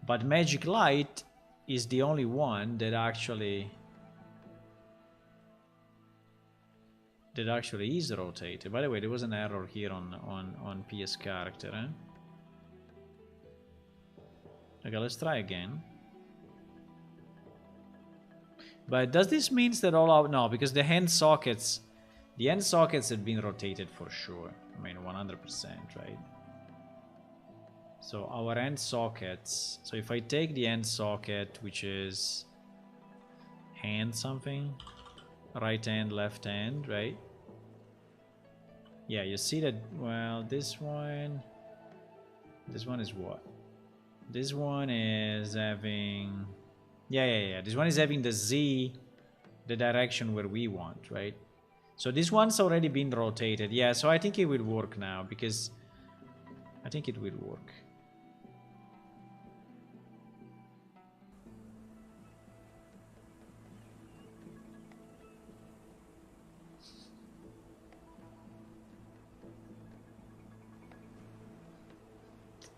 But magic light is the only one that actually is rotated. By the way, there was an error here on PS character, eh? Okay, let's try again. But does this mean that all our... No, because the end sockets have been rotated for sure. I mean, 100%, right? So our end sockets... So if I take the end socket, which is hand something. Right hand, left hand, right? Yeah, you see that, well, this one is what? This one is having, yeah. This one is having the Z, the direction where we want, right? So this one's already been rotated. Yeah, so I think it will work now because I think it will work.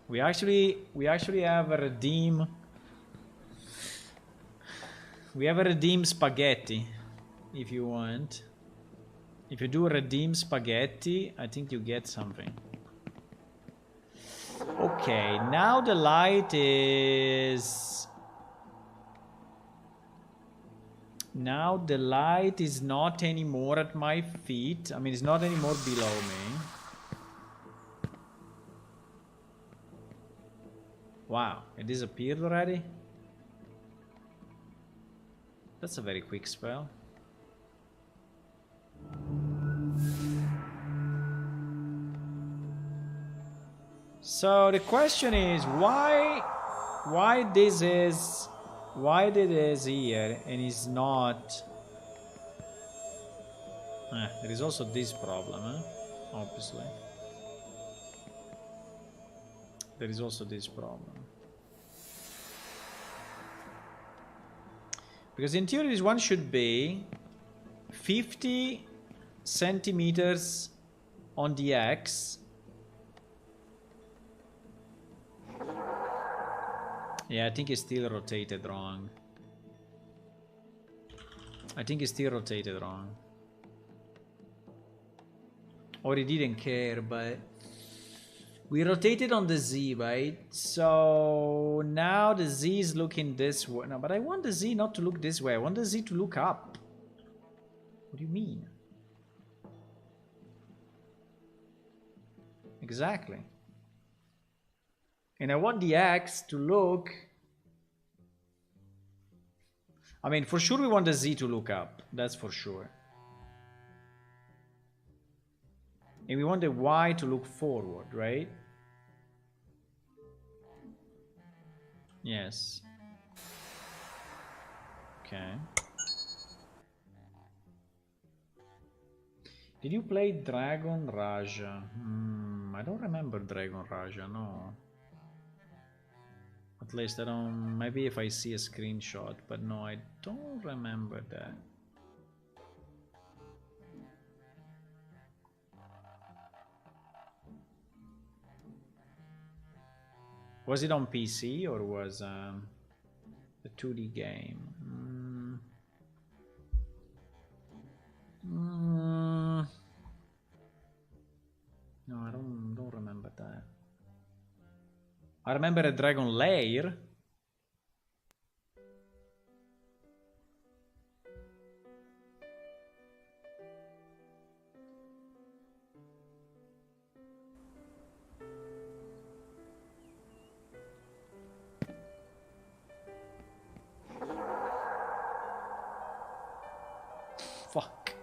We actually have a redeem. We have a redeem spaghetti, if you want. If you do redeem spaghetti, I think you get something. Okay, now the light is... Now the light is not anymore at my feet. I mean, it's not anymore below me. Wow, it disappeared already? That's a very quick spell. So the question is why this is here and is not... there is also this problem, obviously. There is also this problem. Because in theory this one should be 50 centimeters on the X. Yeah, I think it's still rotated wrong. Or he didn't care, but... We rotated on the Z, right? So now the Z is looking this way. No, but I want the Z not to look this way. I want the Z to look up. What do you mean? Exactly. And I want the X to look... I mean, for sure we want the Z to look up. That's for sure. And we want the Y to look forward, right? Yes. Okay. Did you play Dragon Raja? I don't remember Dragon Raja, no. At least I don't... Maybe if I see a screenshot, but no, I don't remember that. Was it on PC or was a 2D game? No, I don't remember that. I remember a Dragon Lair. Fuck.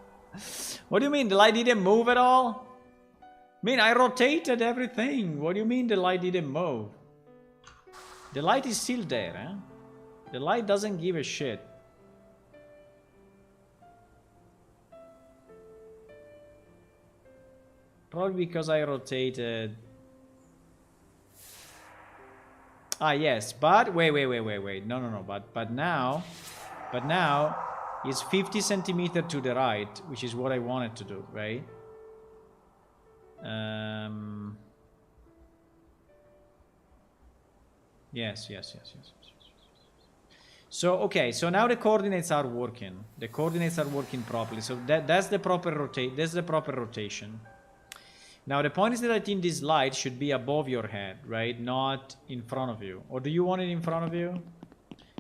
What do you mean? The light didn't move at all? I mean, I rotated everything. What do you mean the light didn't move? The light is still there, eh? The light doesn't give a shit. Probably because I rotated... Ah, yes, but... Wait. No. But now it's 50 centimeters to the right, which is what I wanted to do, right? Yes. So, okay, so now the coordinates are working. The coordinates are working properly. So that's the proper rotation. Now the point is that I think this light should be above your head, right? Not in front of you. Or do you want it in front of you?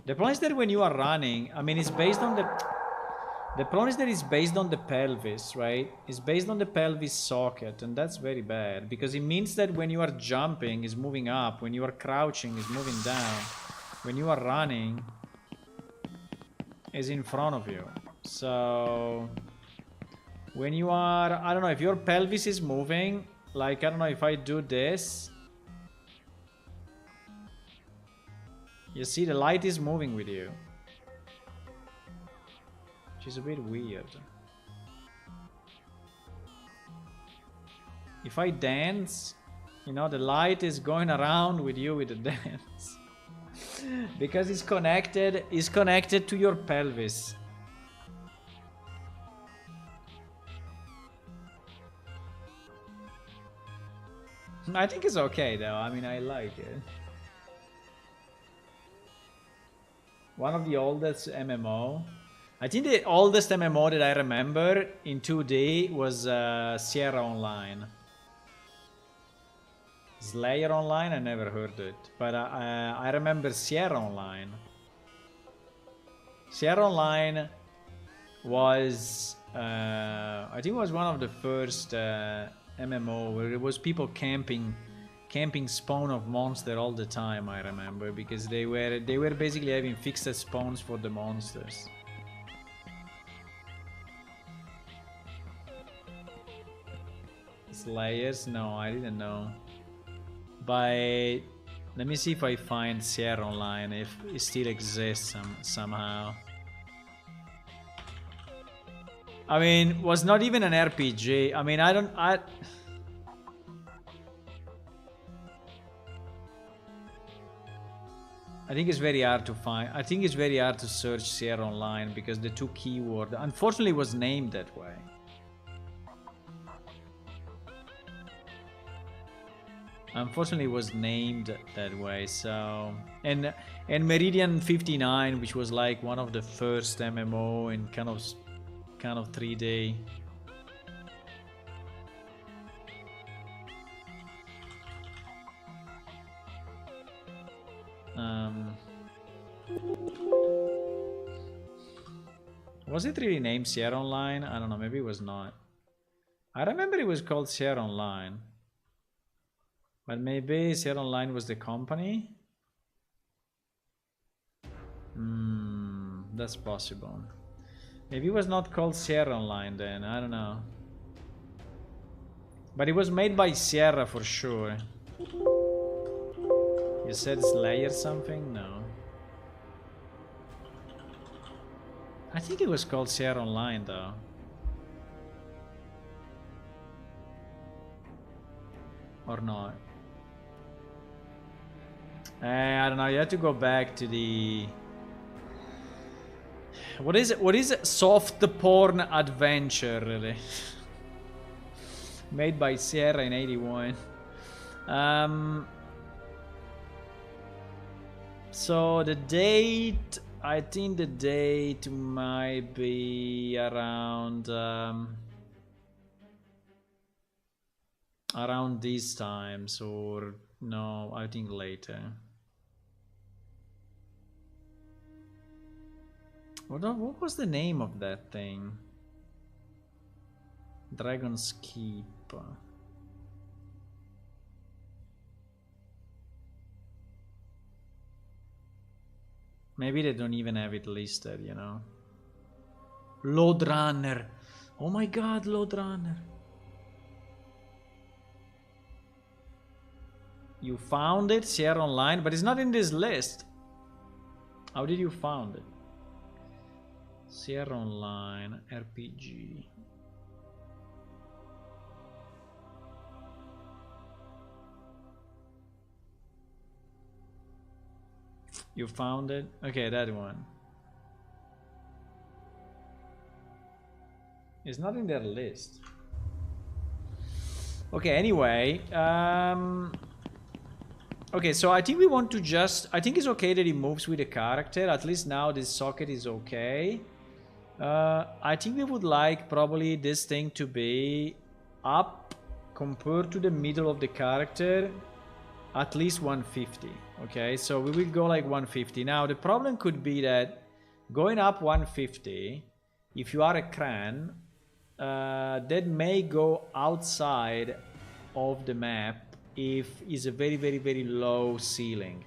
The point is that when you are running, I mean, it's based on the... The problem is that it's based on the pelvis, right? It's based on the pelvis socket, and that's very bad, because it means that when you are jumping, it's moving up. When you are crouching, it's moving down. When you are running... is in front of you. So when you are, I don't know, if your pelvis is moving, like, I don't know, if I do this, you see the light is moving with you, which is a bit weird. If I dance, you know, the light is going around with you with the dance. Because it's connected to your pelvis. I think it's okay though. I mean, I like it. One of the oldest MMO. I think the oldest MMO that I remember in 2D was Sierra Online. Slayer Online, I never heard it, but I remember Sierra Online. Sierra Online was, I think, it was one of the first MMO where it was people camping spawn of monster all the time. I remember because they were basically having fixed spawns for the monsters. Slayers? No, I didn't know. But let me see if I find Sierra Online, if it still exists somehow. I mean, was not even an RPG. I mean, I think it's very hard to find. I think it's very hard to search Sierra Online because the two keyword, unfortunately, was named that way. Unfortunately, it was named that way. So and Meridian 59, which was like one of the first MMO in kind of 3D. Was it really named Sierra Online? I don't know, maybe it was not. I remember it was called Sierra Online. But maybe Sierra Online was the company? That's possible. Maybe it was not called Sierra Online then, I don't know. But it was made by Sierra for sure. You said Slayer something? No. I think it was called Sierra Online though. Or not. I don't know, you have to go back to the... What is it? What is it? Soft porn adventure, really? Made by Sierra in 81. So the date, I think the date might be around around these times, or no, I think later. What was the name of that thing? Dragon's Keep. Maybe they don't even have it listed, you know. Load Runner. Oh my god, Load Runner. You found it, Sierra Online, but it's not in this list. How did you found it? Sierra Online RPG. You found it? Okay, that one. It's not in their list. Okay, anyway. Okay, so I think we want to just... I think it's okay that it moves with the character. At least now this socket is okay. I think we would like probably this thing to be up compared to the middle of the character. At least 150. Okay, so we will go like 150. Now, the problem could be that going up 150, if you are a crane, that may go outside of the map if it's a very, very, very low ceiling.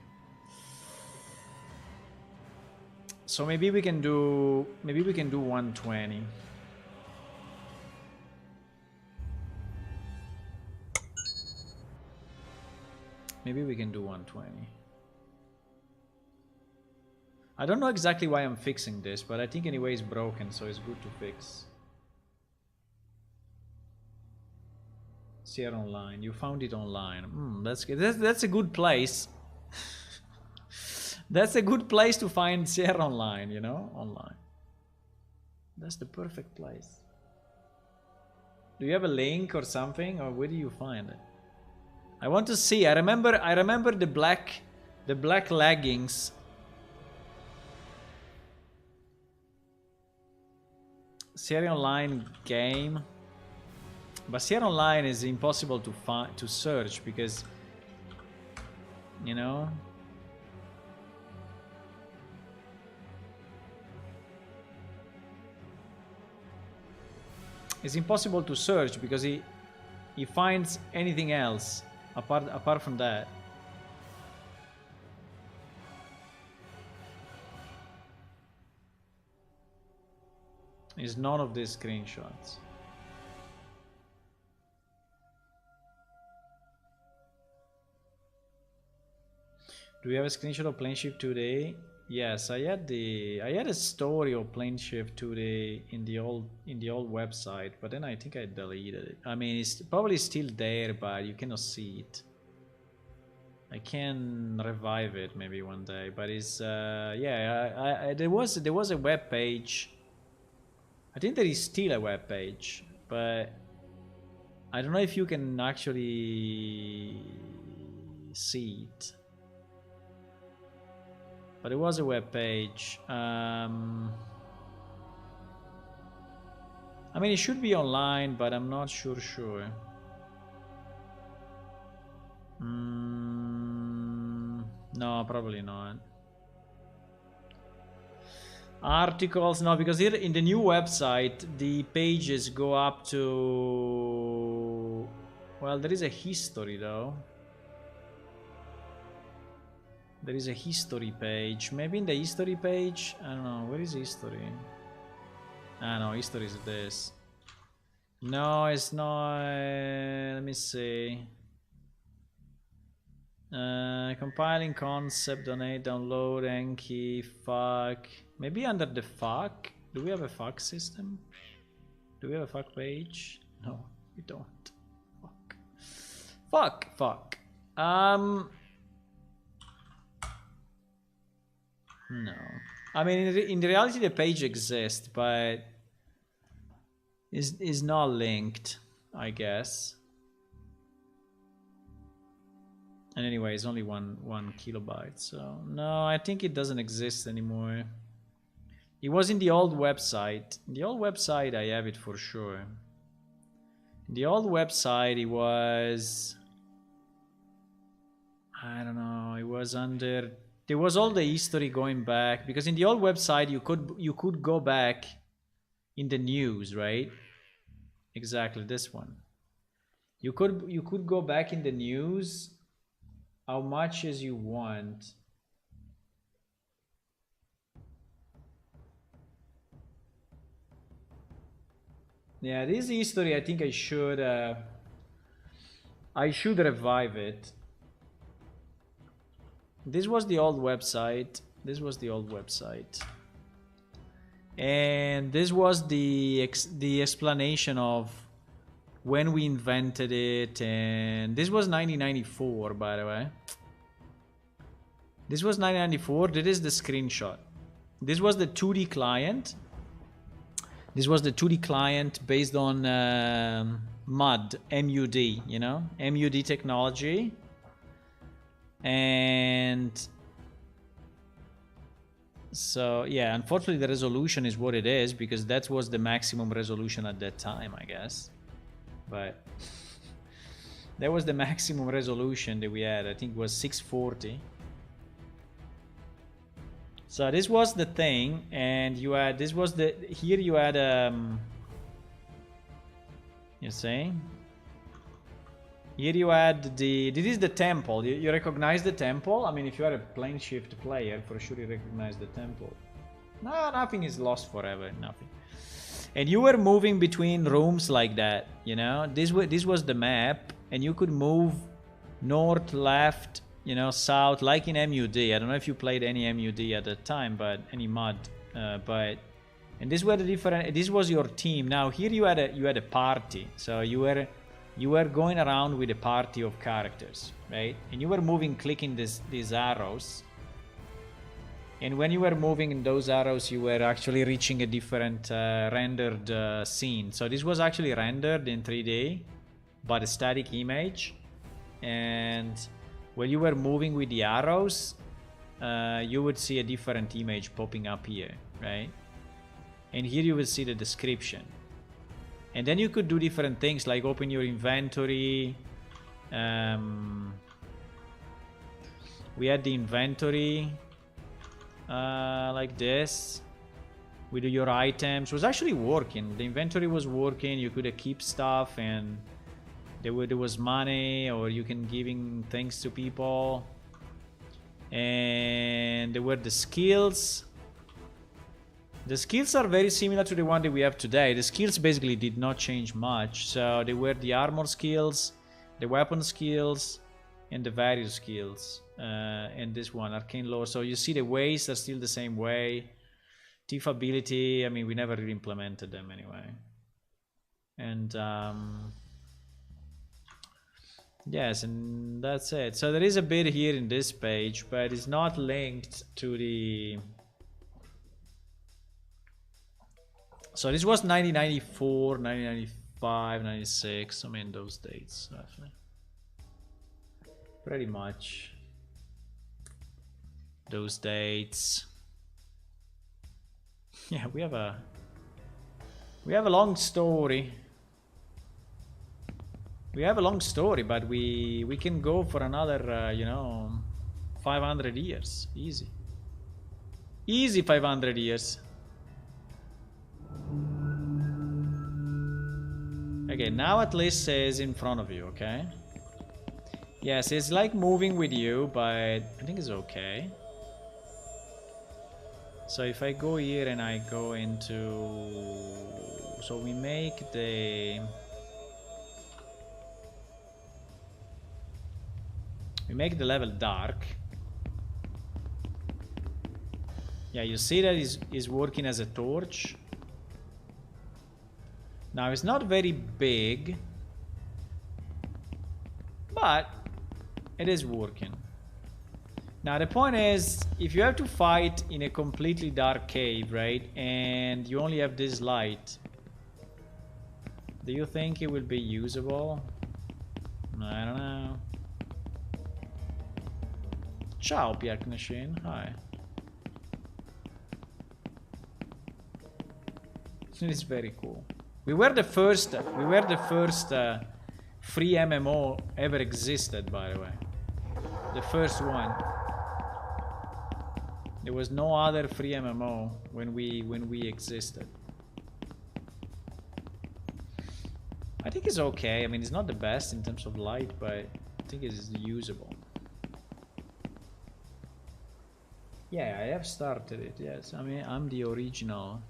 So maybe we can do 120. Maybe we can do 120. I don't know exactly why I'm fixing this, but I think anyway it's broken, so it's good to fix. Sierra Online. You found it online. That's good. That's a good place. That's a good place to find Sierra Online, you know, online. That's the perfect place. Do you have a link or something, or where do you find it? I want to see. I remember the black leggings. Sierra Online game. But Sierra Online is impossible to find, to search, because, you know, it's impossible to search because he finds anything else apart from that. It's none of these screenshots. Do we have a screenshot of plane shift today? Yes, I had a story of plane shift today in the old website, but then I think I deleted it. I mean, it's probably still there, but you cannot see it. I can revive it maybe one day, but it's yeah. There was a web page. I think there is still a web page, but I don't know if you can actually see it. But it was a web page. I mean, it should be online, but I'm not sure. No, probably not. Articles, no, because here in the new website, the pages go up to... Well, there is a history, though. There is a history page. Maybe in the history page? I don't know. Where is history? Ah, no, history is this. No, it's not. Let me see. Compiling concept, donate, download, Enki, fuck. Maybe under the fuck? Do we have a fuck system? Do we have a fuck page? No, we don't. Fuck. No. I mean, in reality, the page exists, but is not linked, I guess. And anyway, it's only one kilobyte, so no, I think it doesn't exist anymore. It was in the old website. In the old website, I have it for sure. In the old website, it was... I don't know, it was under... There was all the history going back, because in the old website you could go back in the news, right? Exactly, this one. You could go back in the news how much as you want. Yeah, this history, I think I should revive it. This was the old website. And this was the explanation of when we invented it, and this was 1994, by the way. This was 1994. This is the screenshot. This was the 2D client. This was the 2D client based on MUD, M-U-D, you know, MUD technology. And so yeah, unfortunately the resolution is what it is, because that was the maximum resolution at that time, I guess. But that was the maximum resolution that we had. I think it was 640. So this was the thing, and you had, this was the, here you had you see, here you had the, this is the temple. You recognize the temple? I mean, if you are a plane shift player, for sure you recognize the temple. No, nothing is lost forever. Nothing. And you were moving between rooms like that, you know. This was the map, and you could move north, left, you know, south, like in MUD. I don't know if you played any MUD at that time, but any mod. And these were the different. This was your team. Now here you had a party, so you were going around with a party of characters, right? And you were moving, clicking these arrows. And when you were moving in those arrows, you were actually reaching a different rendered scene. So this was actually rendered in 3D, but a static image. And when you were moving with the arrows, you would see a different image popping up here, right? And here you will see the description. And then you could do different things like open your inventory. We had the inventory like this. We do your items. It was actually working. The inventory was working. You could keep stuff, and there was money, or you can giving things to people. And there were the skills. The skills are very similar to the one that we have today. The skills basically did not change much. So they were the armor skills, the weapon skills, and the various skills. And this one, arcane lore. So you see the ways are still the same way. Thief ability, I mean, we never really implemented them anyway. And yes, and that's it. So there is a bit here in this page, but it's not linked to the... So this was 1994, 1995, 96. I mean, those dates, roughly. Pretty much those dates. Yeah, we have a long story. We have a long story, but we can go for another, you know, 500 years. Easy. Easy 500 years. Okay, now at least it's in front of you, okay? Yes, it's like moving with you, but I think it's okay. So if I go here and I go into... So we make the... We make the level dark. Yeah, you see that is working as a torch. Now it's not very big, but it is working. Now the point is, if you have to fight in a completely dark cave, right, and you only have this light, do you think it will be usable? I don't know. Ciao, Pierre Machine. Hi. It's very cool. We were the first free MMO ever existed, by the way. The first one. There was no other free MMO when we existed. I think it's okay. I mean, it's not the best in terms of light, but I think it is usable. Yeah, I have started it. Yes, I mean, I'm the original.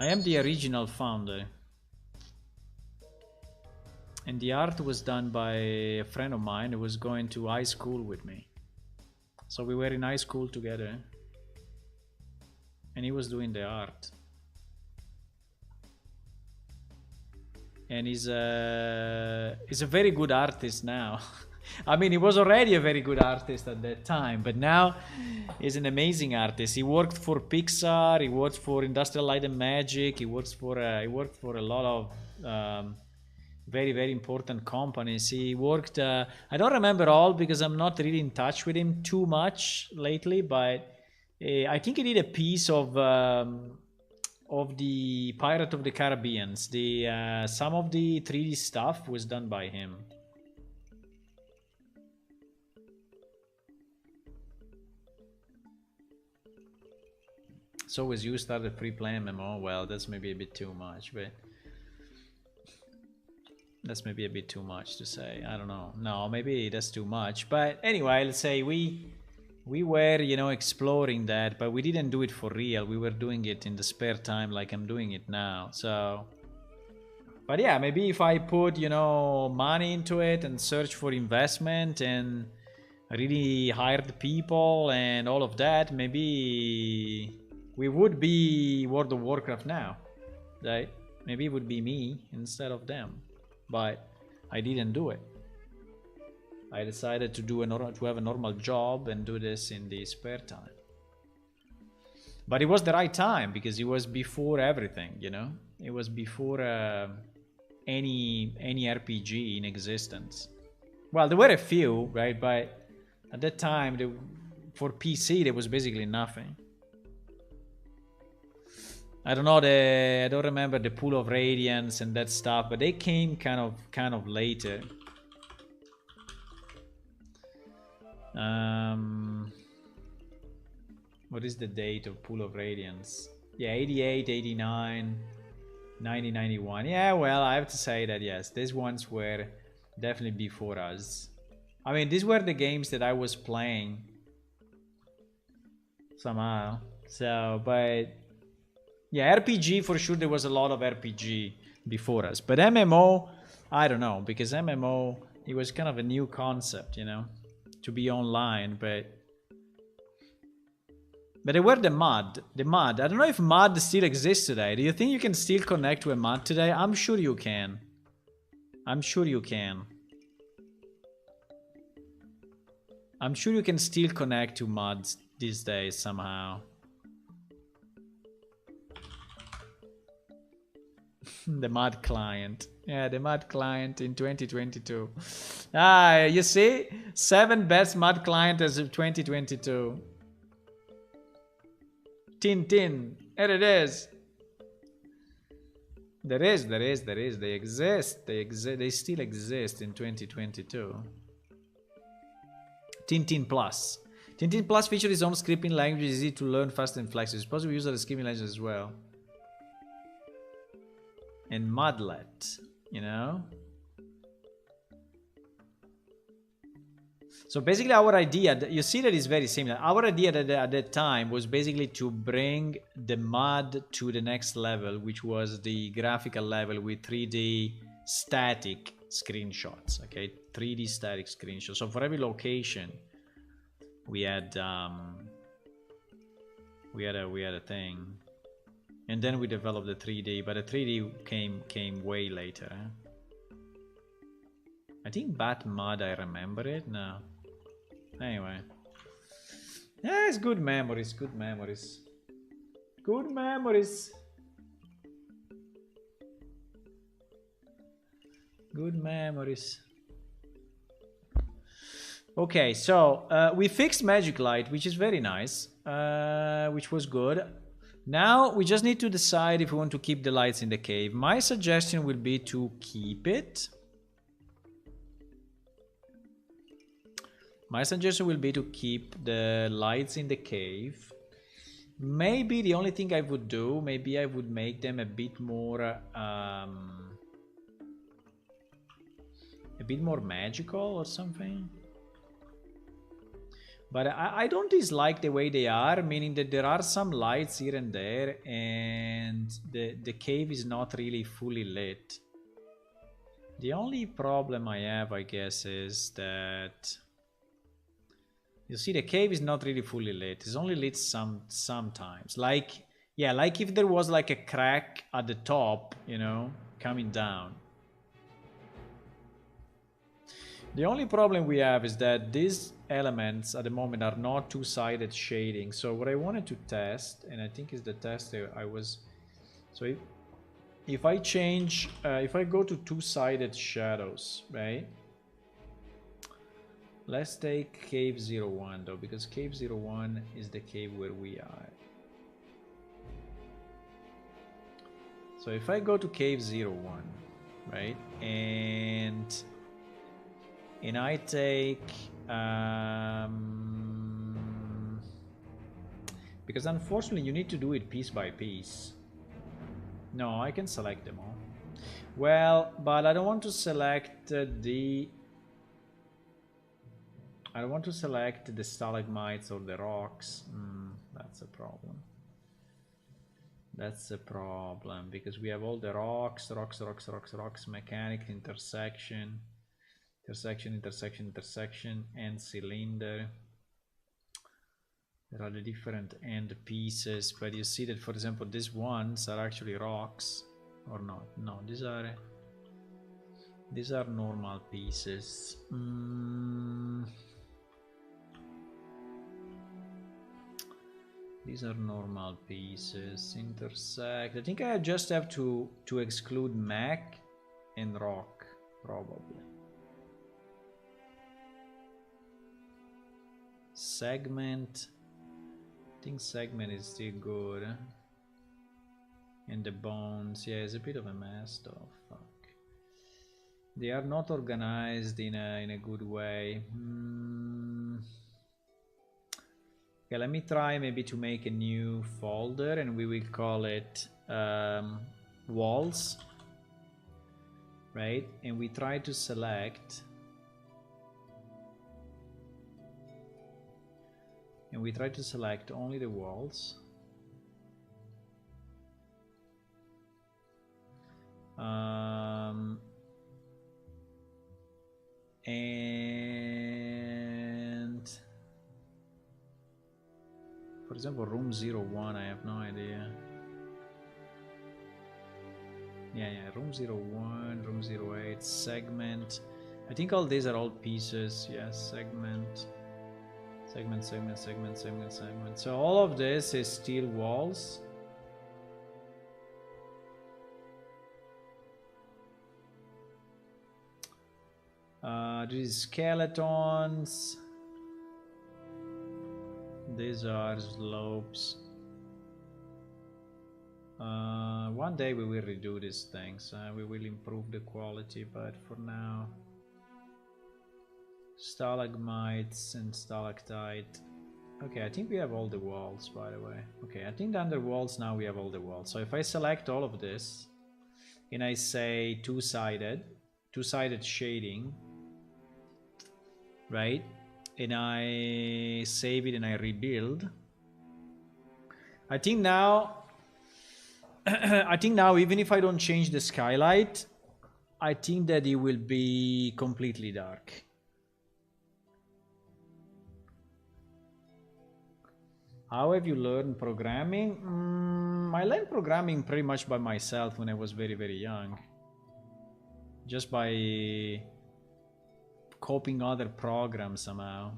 I am the original founder. And the art was done by a friend of mine who was going to high school with me. So we were in high school together. And he was doing the art. And he's a very good artist now. I mean, he was already a very good artist at that time, but now he's an amazing artist. He worked for Pixar, he worked for Industrial Light and Magic, he worked for a lot of very, very important companies. He worked, I don't remember all because I'm not really in touch with him too much lately, but I think he did a piece of the Pirate of the Caribbean. Some of the 3D stuff was done by him. So as you started free playing MMO, well, that's maybe a bit too much, but that's maybe a bit too much to say. I don't know. No, maybe that's too much. But anyway, let's say we we were, you know, exploring that, but we didn't do it for real. We were doing it in the spare time like I'm doing it now. So, but yeah, maybe if I put, you know, money into it and search for investment and really hire the people and all of that, maybe we would be World of Warcraft now, right? Maybe it would be me instead of them, but I didn't do it. I decided to have a normal job and do this in the spare time. But it was the right time because it was before everything, you know. It was before any RPG in existence. Well, there were a few, right? But at that time, for PC, there was basically nothing. I don't know. I don't remember the Pool of Radiance and that stuff, but they came kind of later. What is the date of Pool of Radiance? Yeah, 88, 89, 90, 91. Yeah, well, I have to say that yes, these ones were definitely before us. I mean, these were the games that I was playing somehow. So, but yeah, RPG for sure. There was a lot of RPG before us, but MMO, I don't know, because MMO, it was kind of a new concept, you know, to be online, but they were the mod. I don't know if mod still exists today. Do you think you can still connect to a mod today? I'm sure you can. I'm sure you can. I'm sure you can still connect to mods these days somehow. The mod client. Yeah, the mod client in 2022. Ah, you see? 7 best mod client as of 2022. Tin. There it is. There is. They exist. They still exist in 2022. Tintin Plus. Tintin Plus features its own scripting language, easy to learn, fast and flexible. It's possible to use other scripting language as well. And Modlet, you know? So basically our idea, you see that it's very similar. Our idea at that time was basically to bring the mod to the next level, which was the graphical level with 3D static screenshots, okay? 3D static screenshots. So for every location, we had a thing. And then we developed the 3D, but the 3D came way later. I think Batmod, I remember it. No. Anyway. Yeah, it's good memories. Good memories. Okay, so we fixed Magic Light, which is very nice, which was good. Now we just need to decide if we want to keep the lights in the cave. My suggestion will be to keep it. My suggestion will be to keep the lights in the cave. Maybe the only thing I would do, maybe I would make them a bit more magical or something. But I don't dislike the way they are, meaning that there are some lights here and there, and the cave is not really fully lit. The only problem I have, I guess, is that you see the cave is not really fully lit. It's only lit sometimes. Like, yeah, like if there was like a crack at the top, you know, coming down. The only problem we have is that these elements at the moment are not two-sided shading. So what I wanted to test, and I think is the test I was, so if I change, if I go to two-sided shadows, right? Let's take cave 01 though, because cave 01 is the cave where we are. So if I go to cave 01, right, and I take because unfortunately you need to do it piece by piece. No, I can select them all. Well, but I don't want to select I don't want to select the stalagmites or the rocks. That's a problem. That's a problem because we have all the rocks, mechanic, intersection, and cylinder. There are the different end pieces, but you see that, for example, these ones are actually rocks, or not? No, these are normal pieces. These are normal pieces. Intersect. I think I just have to exclude mech and rock, probably. Segment. I think segment is still good. And the bones, yeah, it's a bit of a mess though. Fuck. They are not organized in a good way. Okay, let me try maybe to make a new folder and we will call it walls, right? And we try to select only the walls. And for example, room 01, I have no idea. Yeah, room 01, room 08, segment. I think all these are all pieces. Yes, segment. So all of this is steel walls. These skeletons. These are slopes. One day we will redo these things. We will improve the quality, but for now, stalagmites and stalactite. Okay, I think we have all the walls, by the way. Okay, I think under walls now we have all the walls. So if I select all of this and I say two-sided shading, right? And I save it and I rebuild. I think now even if I don't change the skylight, I think that it will be completely dark. How have you learned programming? I learned programming pretty much by myself when I was very, very young. Just by copying other programs somehow.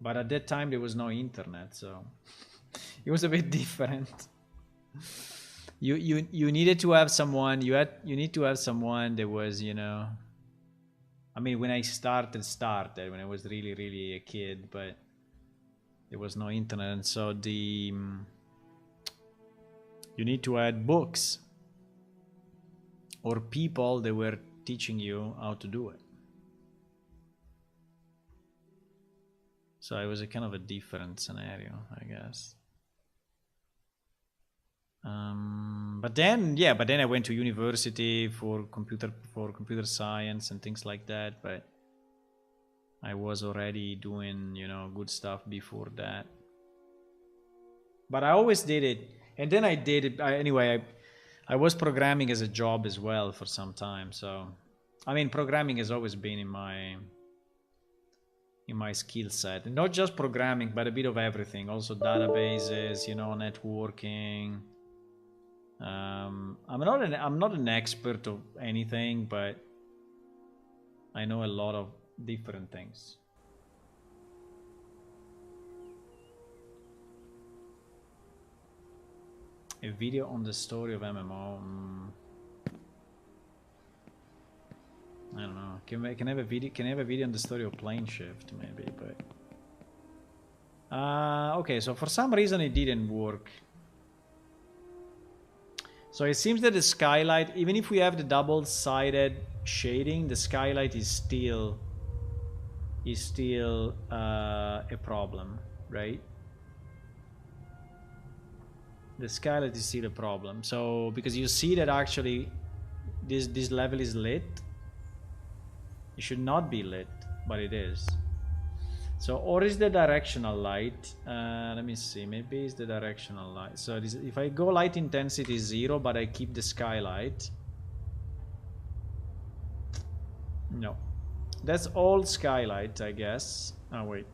But at that time there was no internet, so it was a bit different. You needed to have someone. You need to have someone that was, you know. I mean, when I started when I was really a kid, but there was no internet, and so you need to add books or people that were teaching you how to do it. So it was a kind of a different scenario, I guess. But then I went to university for computer science and things like that. But I was already doing, you know, good stuff before that. But I always did it, and then I did it anyway. I was programming as a job as well for some time. So, I mean, programming has always been in my skill set, and not just programming, but a bit of everything. Also databases, you know, networking. I'm not an expert of anything, but I know a lot of different things. A video on the story of MMO. I don't know. Can I have a video on the story of Plane Shift maybe, but okay, so for some reason it didn't work. So it seems that the skylight, even if we have the double-sided shading, the skylight is still a problem, right? The skylight is still a problem. So because you see that actually this level is lit. It should not be lit, but it is. So, or is the directional light? Let me see. Maybe it's the directional light. So if I go light intensity 0, but I keep the skylight. No. That's all skylight, I guess. Oh, wait.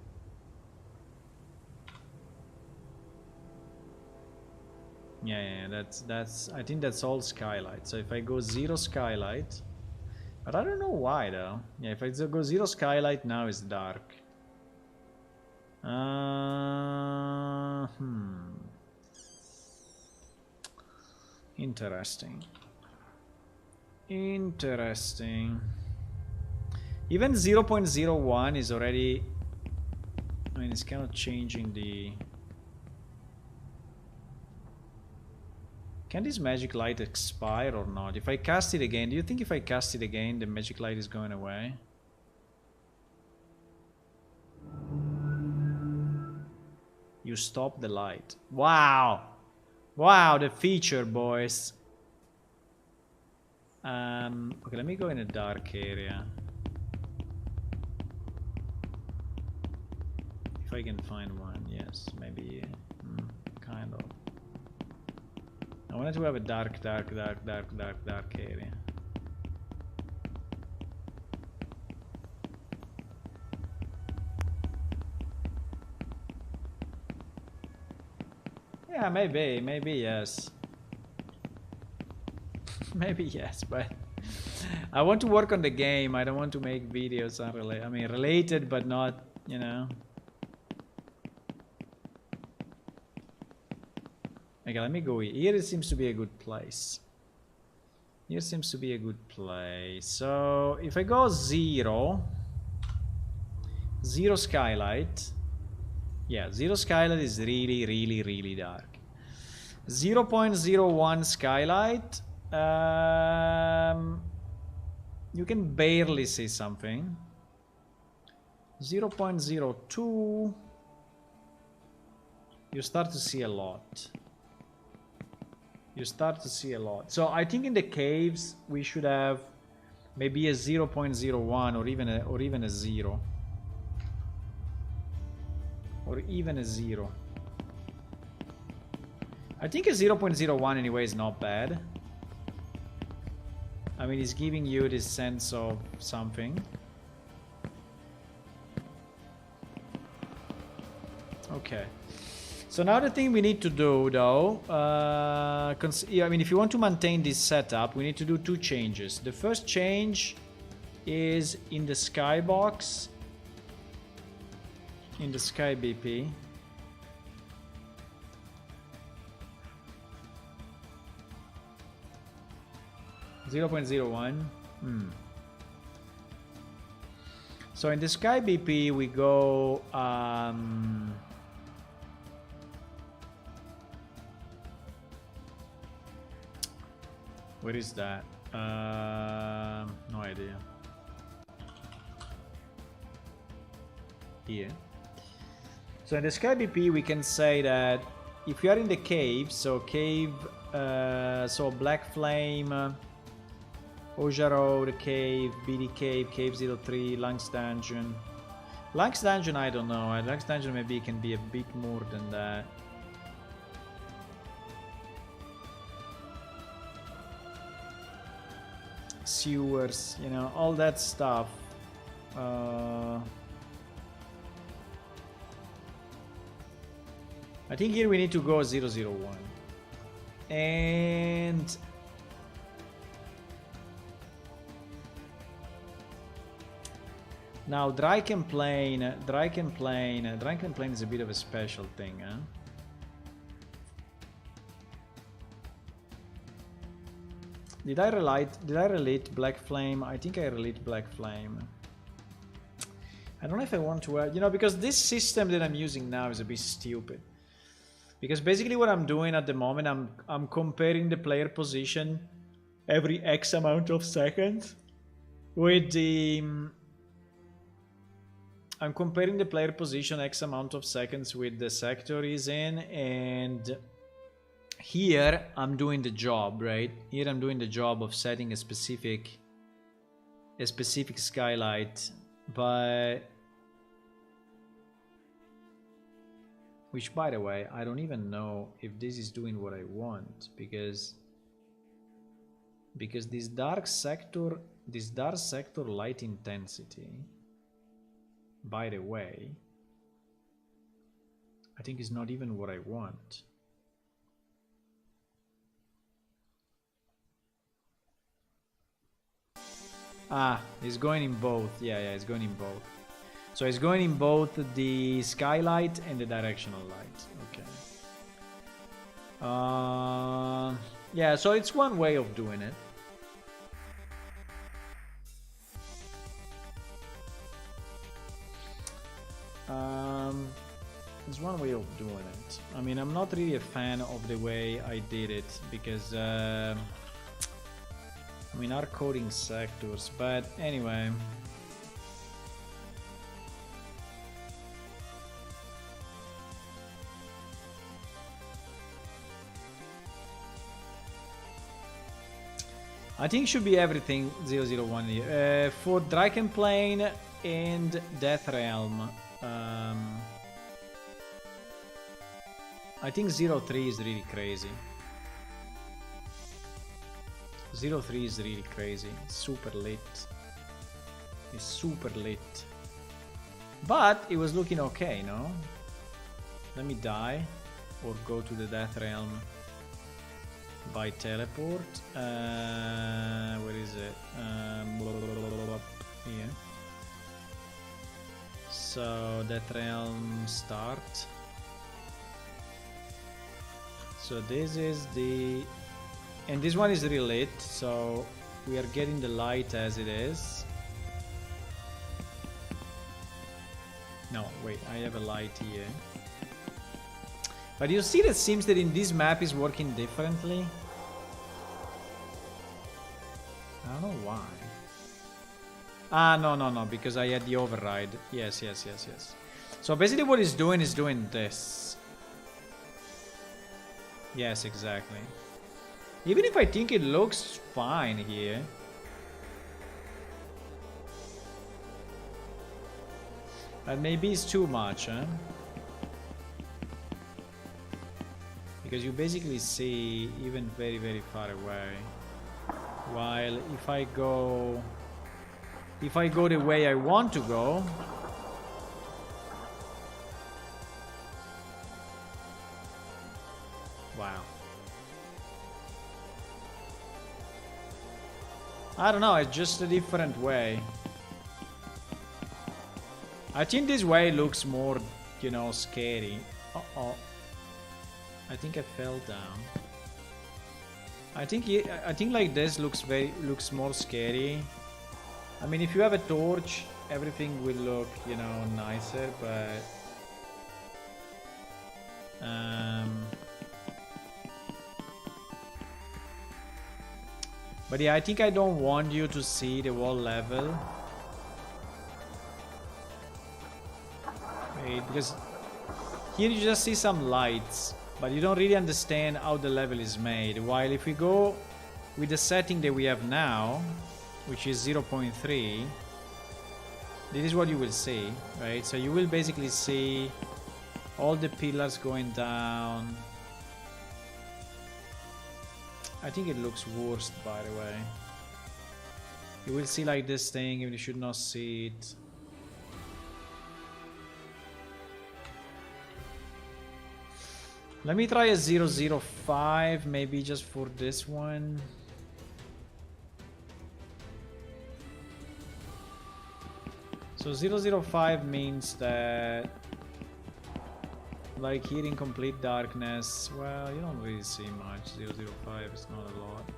Yeah, that's. I think that's all skylight. So if I go 0 skylight, but I don't know why though. Yeah, if I go 0 skylight, now it's dark. Interesting. Interesting. Even 0.01 is already. I mean, it's kind of changing the. Can this magic light expire or not? If I cast it again, do you think if I cast it again, the magic light is going away? You stop the light. Wow! Wow, the feature, boys. Okay, let me go in a dark area. If I can find one, yes, maybe, kind of. I wanted to have a dark area. Yeah, maybe yes. Maybe yes, but I want to work on the game. I don't want to make videos unrelated. I mean, related, but not, you know. Okay, let me go here. Here it seems to be a good place. Here seems to be a good place. So if I go 0 skylight. Yeah, 0 skylight is really dark. 0.01 skylight. You can barely see something. 0.02. You start to see a lot. You start to see a lot. So I think in the caves we should have maybe a 0.01 or even a 0. Or even a 0. I think a 0.01 anyway is not bad. I mean, it's giving you this sense of something. Okay. So now the thing we need to do, though, I mean, if you want to maintain this setup, we need to do 2 changes. The first change is in the skybox, in the sky BP. .01. So in the sky BP we go where is that? No idea. Here. So in the sky BP we can say that if you are in the cave, so cave, so Black Flame, Ojaro, the cave, BD cave, cave 03, Lungs dungeon. Lungs dungeon, I don't know. Lungs dungeon maybe can be a bit more than that. Sewers, you know, all that stuff. I think here we need to go 001. And now Drunken Plane is a bit of a special thing, huh? Did I relate Black Flame? I think I relate Black Flame. I don't know if I want to add, you know, because this system that I'm using now is a bit stupid. Because basically what I'm doing at the moment, I'm comparing the player position every X amount of seconds with the... I'm comparing the player position X amount of seconds with the sector he's in, and here I'm doing the job, right? Here I'm doing the job of setting a specific skylight, but Which, by the way, I don't even know if this is doing what I want, because this dark sector light intensity, by the way, I think is not even what I want. Ah, it's going in both. Yeah, it's going in both. So it's going in both the skylight and the directional light. Okay. Yeah, so it's one way of doing it. It's one way of doing it. I mean, I'm not really a fan of the way I did it, because I mean, are coding sectors, but anyway. I think should be everything 001 here. For Drakenplane and Death Realm, I think 03 is really crazy. 03 is really crazy. It's super lit. It's super lit. But it was looking okay, no? Let me die or go to the Death Realm by teleport. Where is it? Here. So Death Realm start. So this is the, and this one is relit, so we are getting the light as it is. No, wait, I have a light here. But you see that seems that in this map is working differently. I don't know why. Ah, no, because I had the override. Yes. So basically what it's doing is doing this. Yes, exactly. Even if I think it looks fine here. But maybe it's too much, huh? Because you basically see even very, very far away. While if I go the way I want to go, wow. I don't know, it's just a different way. I think this way looks more, you know, scary. Uh-oh. I think I fell down. I think like this looks more scary. I mean, if you have a torch, everything will look, you know, nicer, but yeah, I think I don't want you to see the wall level. Wait, because here you just see some lights, but you don't really understand how the level is made. While if we go with the setting that we have now, which is 0.3, this is what you will see, right? So you will basically see all the pillars going down. I think it looks worse, by the way. You will see like this thing, even you should not see it. Let me try a 005, maybe just for this one. So 005 means that, like here in complete darkness, well, you don't really see much. 005 is not a lot.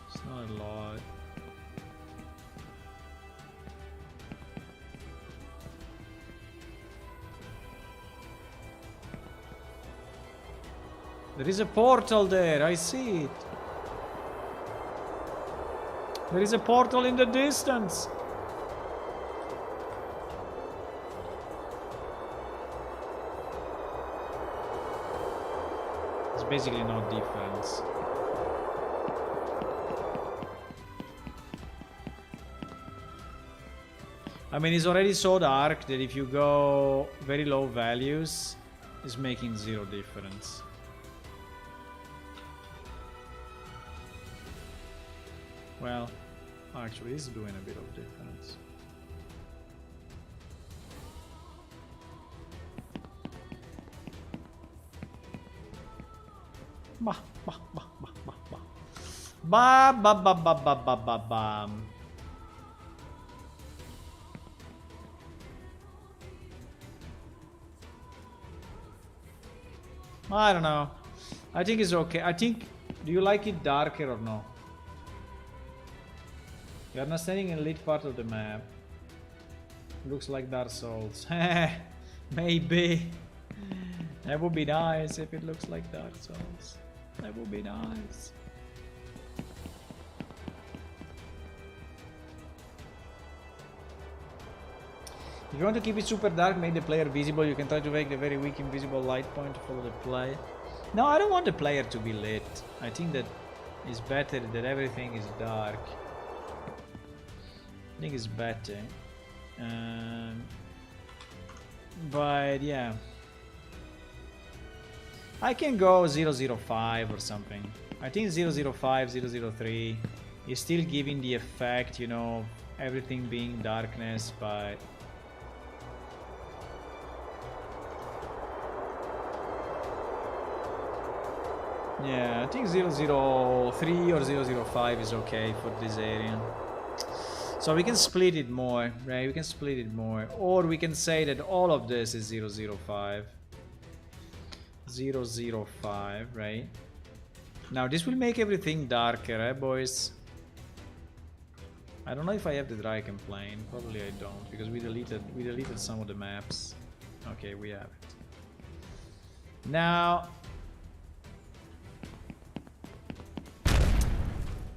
It's not a lot. There is a portal there, I see it. There is a portal in the distance. It's basically no difference. I mean, it's already so dark that if you go very low values, it's making zero difference. Well, actually, it's doing a bit of difference. Bah, bah, bah, bah, bah, bah. Ba, ba, ba, ba, ba, ba, ba, ba. I don't know. I think it's okay. I think... Do you like it darker or no? You are not standing in elite part of the map. Looks like Dark Souls. Maybe. That would be nice if it looks like Dark Souls. That would be nice. If you want to keep it super dark, make the player visible. You can try to make the very weak invisible light point to follow the play. No, I don't want the player to be lit. I think that it's better that everything is dark. I think it's better. But yeah. I can go 005 or something. I think 005, 003 is still giving the effect, you know, everything being darkness, but... Yeah, I think 003 or 005 is okay for this area. So we can split it more, right? We can split it more. Or we can say that all of this is 005. 005, right? Now this will make everything darker, eh, boys? I don't know if I have the Draken plane. Probably I don't, because we deleted some of the maps. Okay, we have it. Now...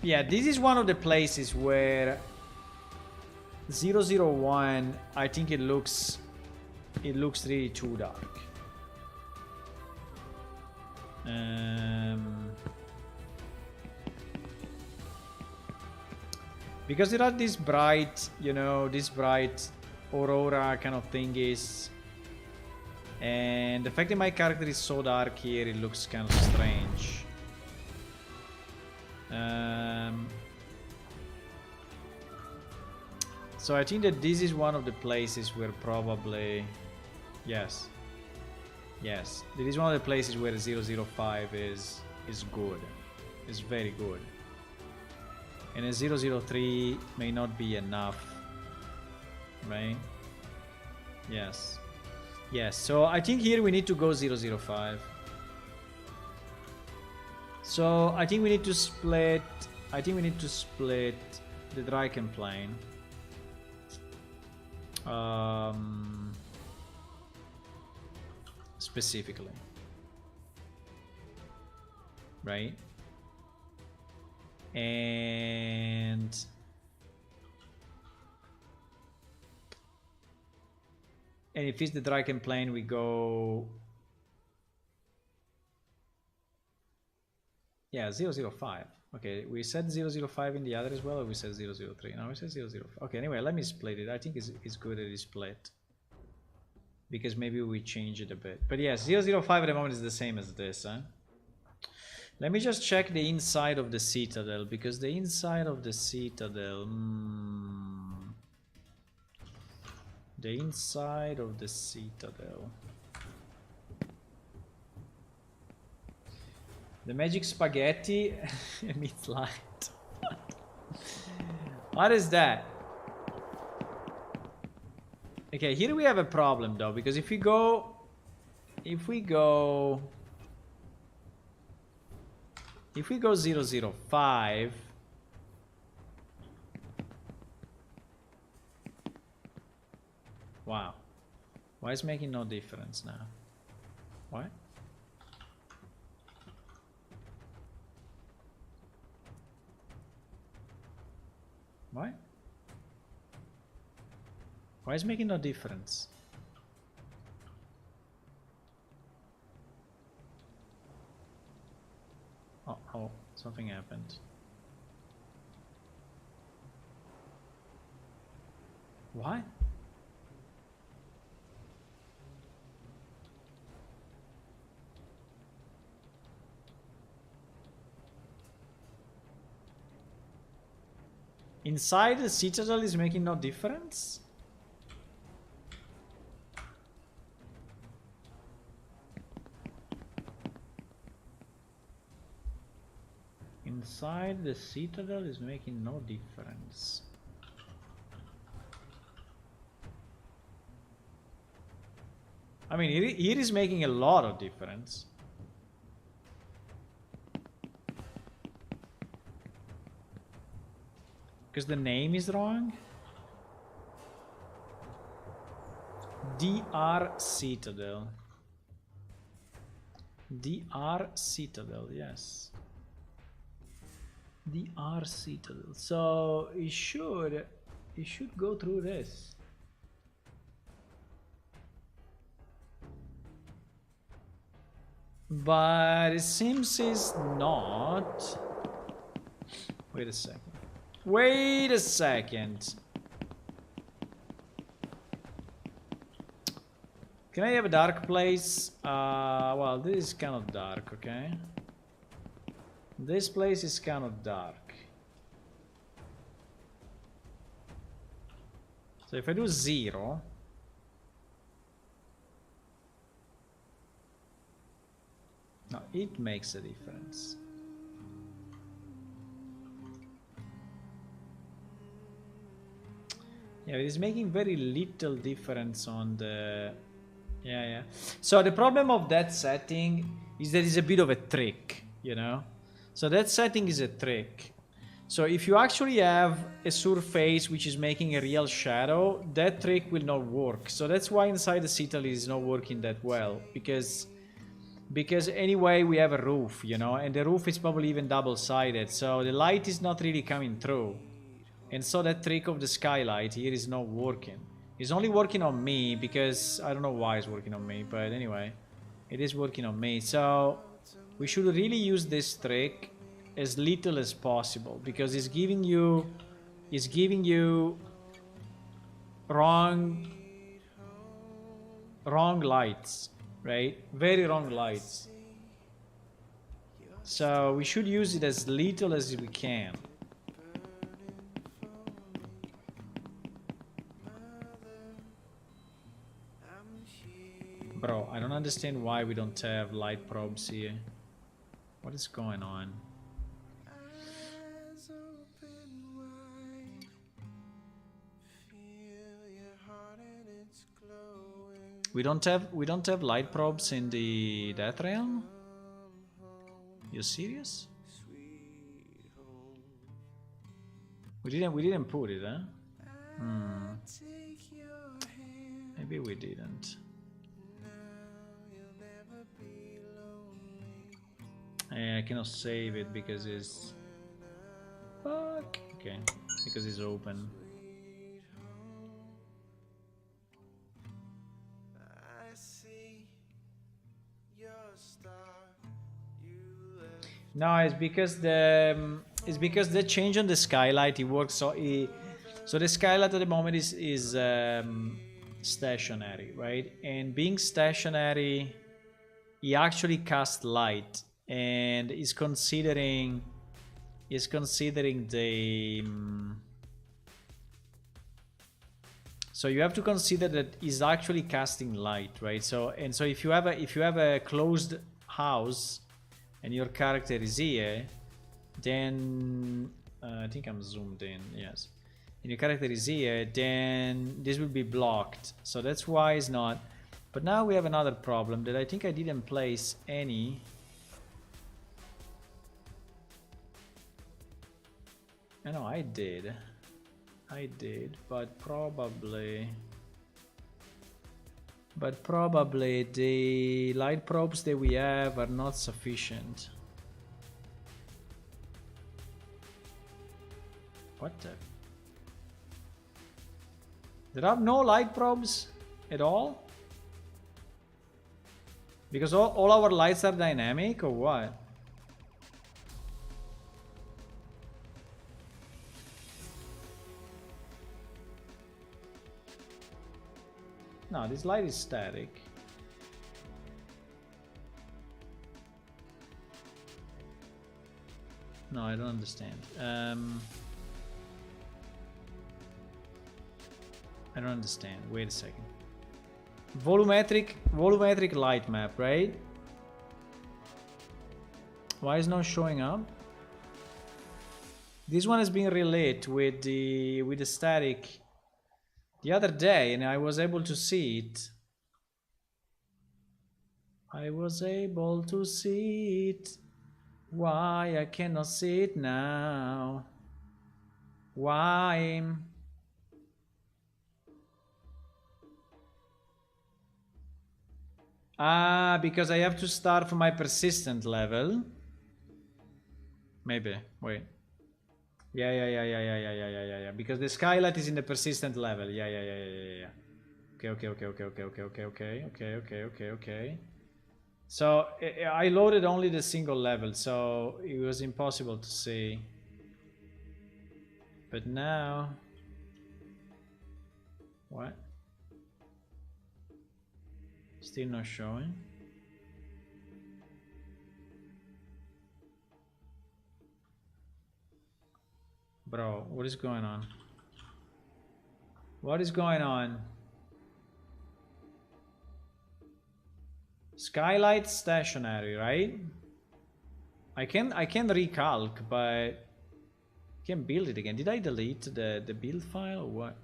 Yeah, this is one of the places where 001, I think it looks really too dark. Because there are these bright, you know, this bright aurora kind of thingies, and the fact that my character is so dark here, it looks kind of strange. So I think that this is one of the places where probably, yes, this is one of the places where 005 is good, is very good, and a 003 may not be enough, right? Yes. So I think here we need to go 005. So I think we need to split. I think we need to split the Draken plane. Specifically, right? And if it's the Draken plane, we go. Yeah, 005. Okay, we said 005 in the other as well, or we said 003? No, we said 005. Okay, anyway, let me split it. I think it's good that it's split, because maybe we change it a bit. But yes, 005 at the moment is the same as this, huh? Let me just check the inside of the Citadel, because the inside of the Citadel... The inside of the Citadel... The magic spaghetti emits light. What is that? Okay, here we have a problem though, because if we go 005, wow, why is making no difference now? Why? Why? Why is making no difference? Oh, something happened. Why? Inside the citadel is making no difference? Inside the citadel is making no difference. I mean, here is making a lot of difference. Because the name is wrong. DR Citadel. DR Citadel, yes. DR Citadel. So it should go through this. But it seems it's not. Wait a second. Wait a second. Can I have a dark place? Well, this is kind of dark, okay? This place is kind of dark. So if I do 0... No, it makes a difference. Yeah, it is making very little difference on the... Yeah. So the problem of that setting is that it's a bit of a trick, you know? So that setting is a trick. So if you actually have a surface which is making a real shadow, that trick will not work. So that's why inside the citadel is not working that well, because anyway we have a roof, you know, and the roof is probably even double-sided, so the light is not really coming through. And so that trick of the skylight here is not working. It's only working on me because I don't know why it's working on me, but anyway, it is working on me. So we should really use this trick as little as possible, because it's giving you wrong lights, right? Very wrong lights. So we should use it as little as we can. Bro, I don't understand why we don't have light probes here. What is going on? We don't have light probes in the Death Realm? You serious? We didn't put it, huh? Maybe we didn't. I cannot save it because it's... Fuck. Okay, because it's open. No, it's because the change on the skylight, it works so the skylight at the moment is stationary, right? And being stationary, he actually casts light and is considering the so you have to consider that he's actually casting light, right? So if you have a closed house and your character is here, then I think I'm zoomed in, yes, and your character is here, then this will be blocked. So that's why it's not. But now we have another problem that I think I didn't place any. No, I did, but probably the light probes that we have are not sufficient. What the? There are no light probes at all? Because all our lights are dynamic, or what? No, this light is static. No, I don't understand. I don't understand. Wait a second. Volumetric light map, right? Why is not showing up? This one has been relit with the static the other day, and I was able to see it. I was able to see it. Why I cannot see it now? Why? Ah, because I have to start from my persistent level. Maybe. Wait. Yeah. Because the skylight is in the persistent level. Yeah. Okay. So I loaded only the single level, so it was impossible to see. But now, what? Still not showing. Bro, what is going on? What is going on? Skylight stationary, right? I can recalc, but I can build it again. Did I delete the build file or what?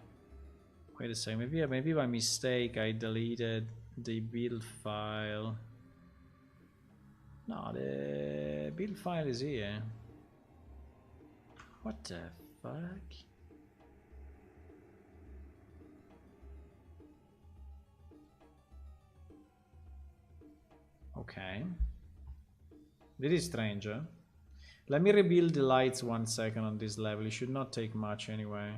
Wait a second. Maybe by mistake I deleted the build file. No, the build file is here. What the fuck? Okay. This is strange, huh? Let me rebuild the lights 1 second on this level. It should not take much anyway.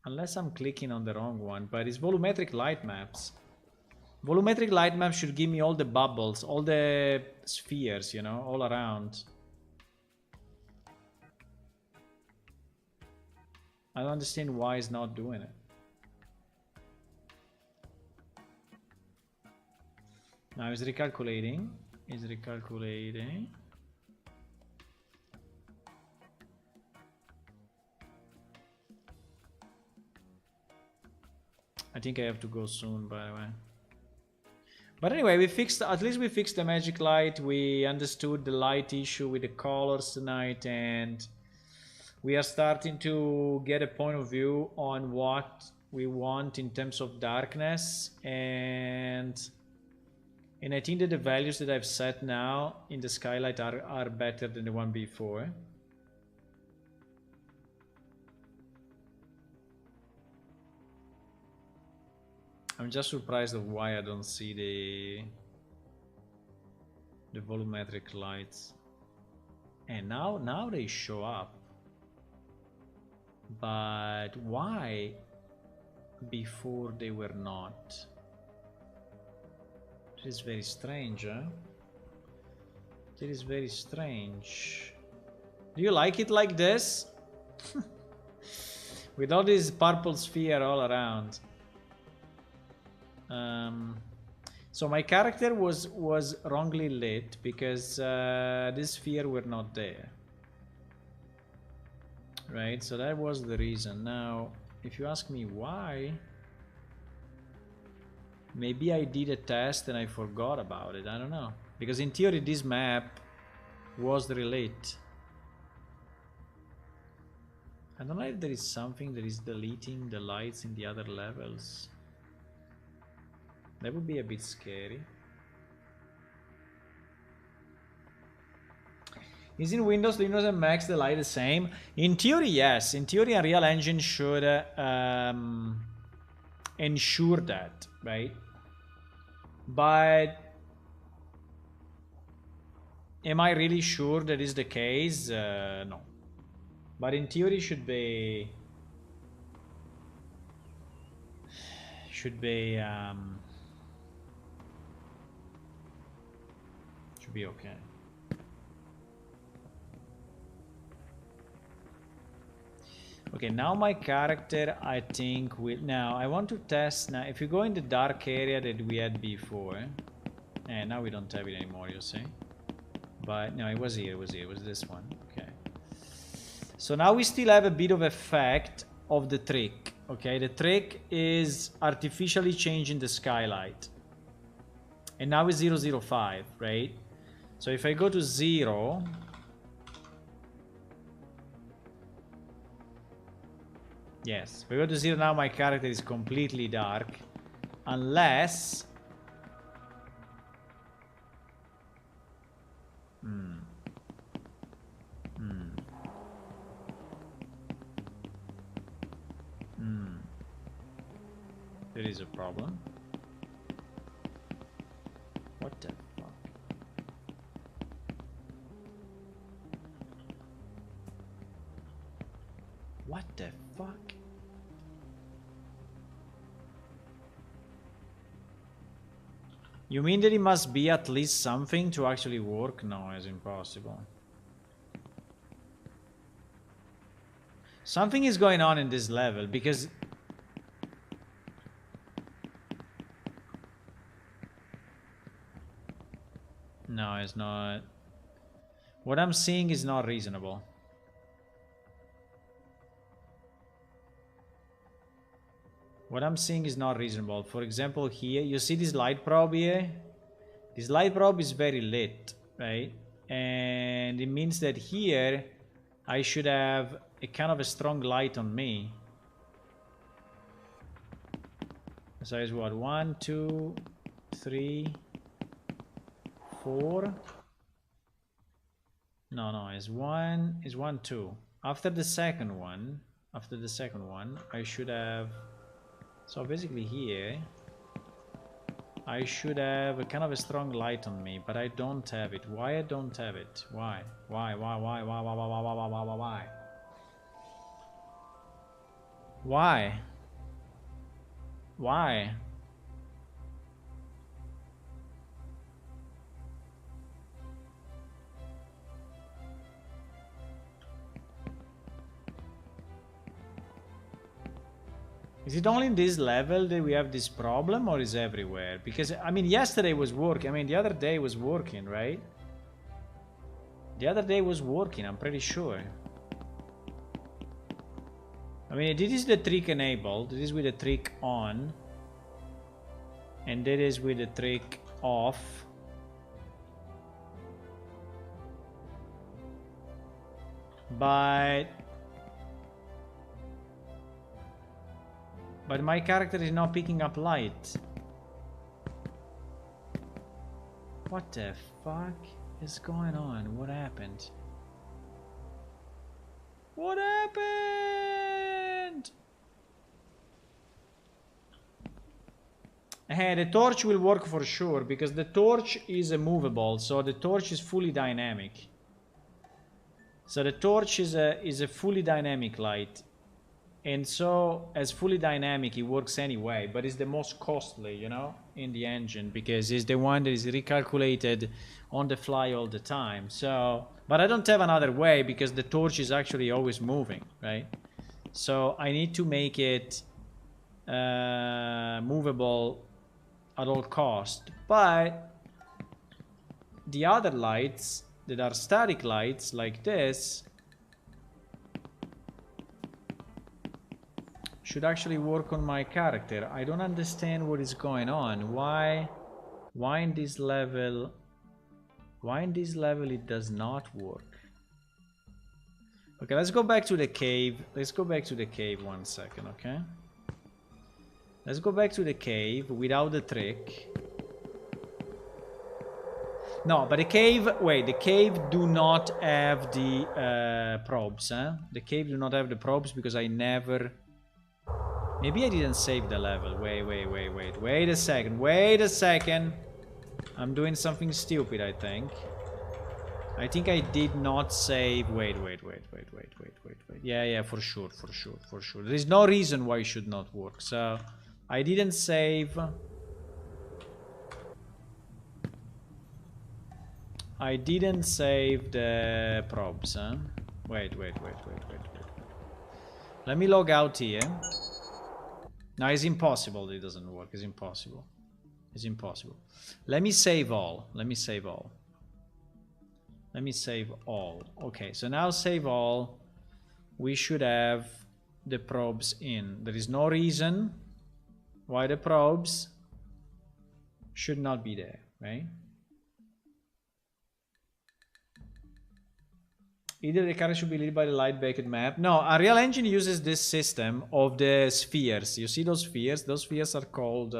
Unless I'm clicking on the wrong one, but it's volumetric light maps. Volumetric light maps should give me all the bubbles, all the spheres, you know, all around. I don't understand why it's not doing it. Now it's recalculating. It's recalculating. I think I have to go soon, by the way. But anyway, at least we fixed the magic light. We understood the light issue with the colors tonight, and we are starting to get a point of view on what we want in terms of darkness, and I think that the values that I've set now in the skylight are better than the one before. I'm just surprised of why I don't see the volumetric lights. And now they show up. But why before they were not? It is very strange, huh? It is very strange. Do you like it like this? With all this purple sphere all around. So my character was wrongly lit because this sphere were not there. Right, so that was the reason. Now, if you ask me why, maybe I did a test and I forgot about it. I don't know. Because in theory, this map was relit. I don't know if there is something that is deleting the lights in the other levels. That would be a bit scary. Is in Windows, Linux, and Macs the light the same? In theory, yes. In theory, Unreal Engine should ensure that, right? But am I really sure that is the case? No. But in theory, should be okay. Okay, now my character, I think, will... Now, I want to test... Now, if you go in the dark area that we had before... And now we don't have it anymore, you see? But, no, it was here, it was this one. Okay. So now we still have a bit of effect of the trick. Okay, the trick is artificially changing the skylight. And now it's 005, right? So if I go to 0... Yes, if I go to 0 now, my character is completely dark. Unless... There is a problem. What the fuck? What the fuck? You mean that it must be at least something to actually work? No, it's impossible. Something is going on in this level because... No, it's not. What I'm seeing is not reasonable. What I'm seeing is not reasonable. For example, here, you see this light probe here? This light probe is very lit, right? And it means that here, I should have a kind of a strong light on me. So it's what? 1, 2, 3... 4. No, it's 1, 2. After the second one, I should have... So basically here, I should have a kind of a strong light on me, but I don't have it. Why I don't have it? Why? Why? Why? Is it only in this level that we have this problem, or is it everywhere? Because, I mean, yesterday was working. I mean, the other day was working, right? The other day was working, I'm pretty sure. I mean, this is the trick enabled. This is with the trick on. And that is with the trick off. But my character is not picking up light. What the fuck is going on? What happened? What happened? Hey, the torch will work for sure, because the torch is movable, so the torch is fully dynamic. So the torch is a fully dynamic light. And so, as fully dynamic, it works anyway, but it's the most costly, you know, in the engine, because it's the one that is recalculated on the fly all the time. So, but I don't have another way, because the torch is actually always moving, right? So I need to make it movable at all cost. But the other lights that are static lights like this should actually work on my character. I don't understand what is going on. Why in this level it does not work? Okay, let's go back to the cave. Let's go back to the cave 1 second, okay? Let's go back to the cave without the trick. No, but the cave, wait, the cave do not have the probes, huh? The cave do not have the probes because I never... Maybe I didn't save the level. Wait a second. I'm doing something stupid, I think. I think I did not save... Wait. Yeah, for sure. There is no reason why it should not work. So, I didn't save... I didn't save the probes, huh? Wait. Let me log out here. No, it's impossible it doesn't work. It's impossible. Let me save all. Let me save all. Okay, so now save all. we should have the probes in. There is no reason why the probes should not be there, right? Either the character should be lit by the light baked map. No, Unreal Engine uses this system of the spheres. You see those spheres? Those spheres are called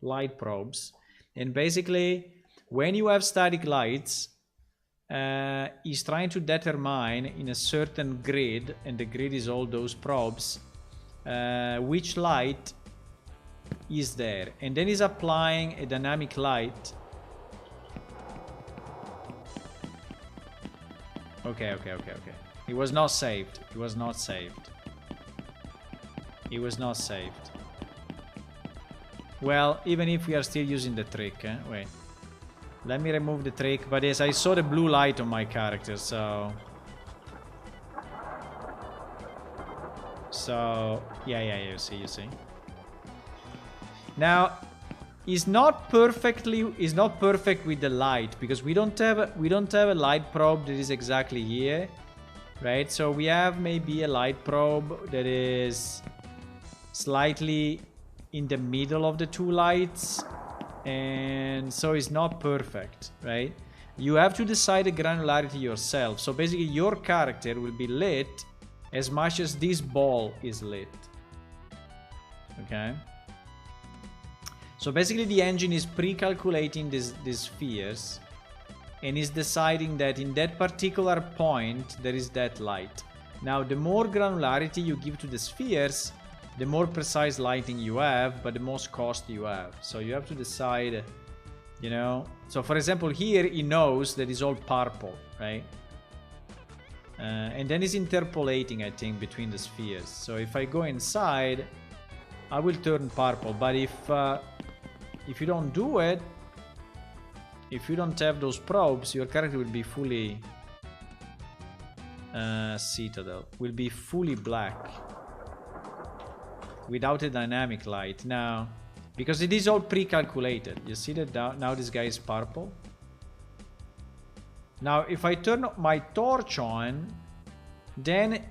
light probes. And basically, when you have static lights, he's trying to determine in a certain grid, and the grid is all those probes, which light is there. And then he's applying a dynamic light. Okay. He was not saved. He was not saved. He was not saved. Well, even if we are still using the trick, wait. Let me remove the trick. But yes, I saw the blue light on my character, so... Yeah, you see. Now, it's not perfect with the light, because we don't have a light probe that is exactly here, right? So we have maybe a light probe that is slightly in the middle of the two lights, and so it's not perfect, right? You have to decide the granularity yourself. So basically your character will be lit as much as this ball is lit. Okay? So basically the engine is pre-calculating these spheres and is deciding that in that particular point there is that light. Now the more granularity you give to the spheres, the more precise lighting you have, but the most cost you have. So you have to decide, you know. So for example here he knows that it's all purple, right? And then he's interpolating, I think, between the spheres. So if I go inside, I will turn purple. But if you don't do it, if you don't have those probes, your character will be fully citadel, will be fully black without a dynamic light. Now, because it is all pre-calculated, you see that now this guy is purple. Now if I turn my torch on, then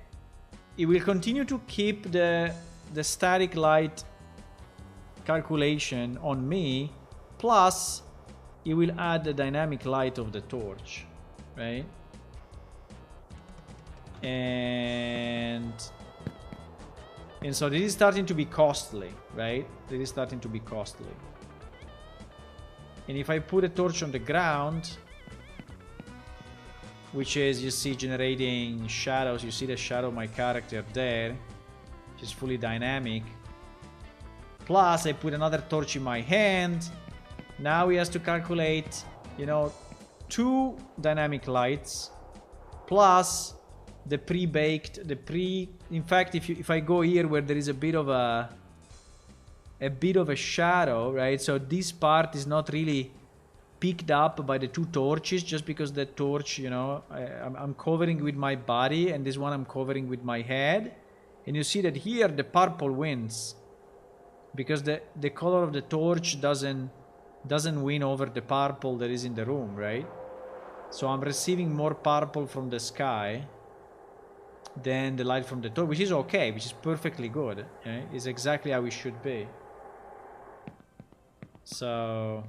it will continue to keep the static light calculation on me, plus it will add the dynamic light of the torch, right? And so this is starting to be costly, right? This is starting to be costly. And if I put a torch on the ground, which is, you see, generating shadows, you see the shadow of my character there, which is fully dynamic. Plus, I put another torch in my hand. Now he has to calculate, you know, 2 dynamic lights plus the pre-baked, in fact, if I go here where there is a bit of a shadow, right? So this part is not really picked up by the 2 torches, just because the torch, you know, I'm covering with my body, and this one I'm covering with my head. And you see that here the purple wins, because the color of the torch doesn't win over the purple that is in the room, right? So I'm receiving more purple from the sky than the light from the torch, which is okay, which is perfectly good. Okay? It's exactly how it should be. So,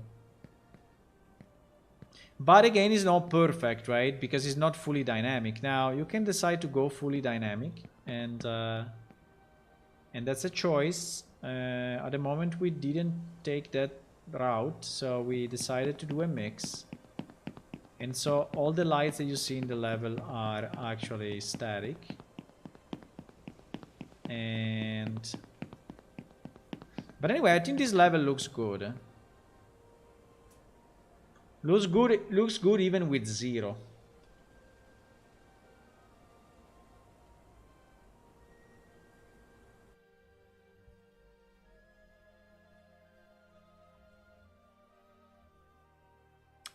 but again, it's not perfect, right? Because it's not fully dynamic. Now you can decide to go fully dynamic, and that's a choice. At the moment we didn't take that route, so we decided to do a mix. And so all the lights that you see in the level are actually static. But anyway, I think this level looks good. Looks good even with 0.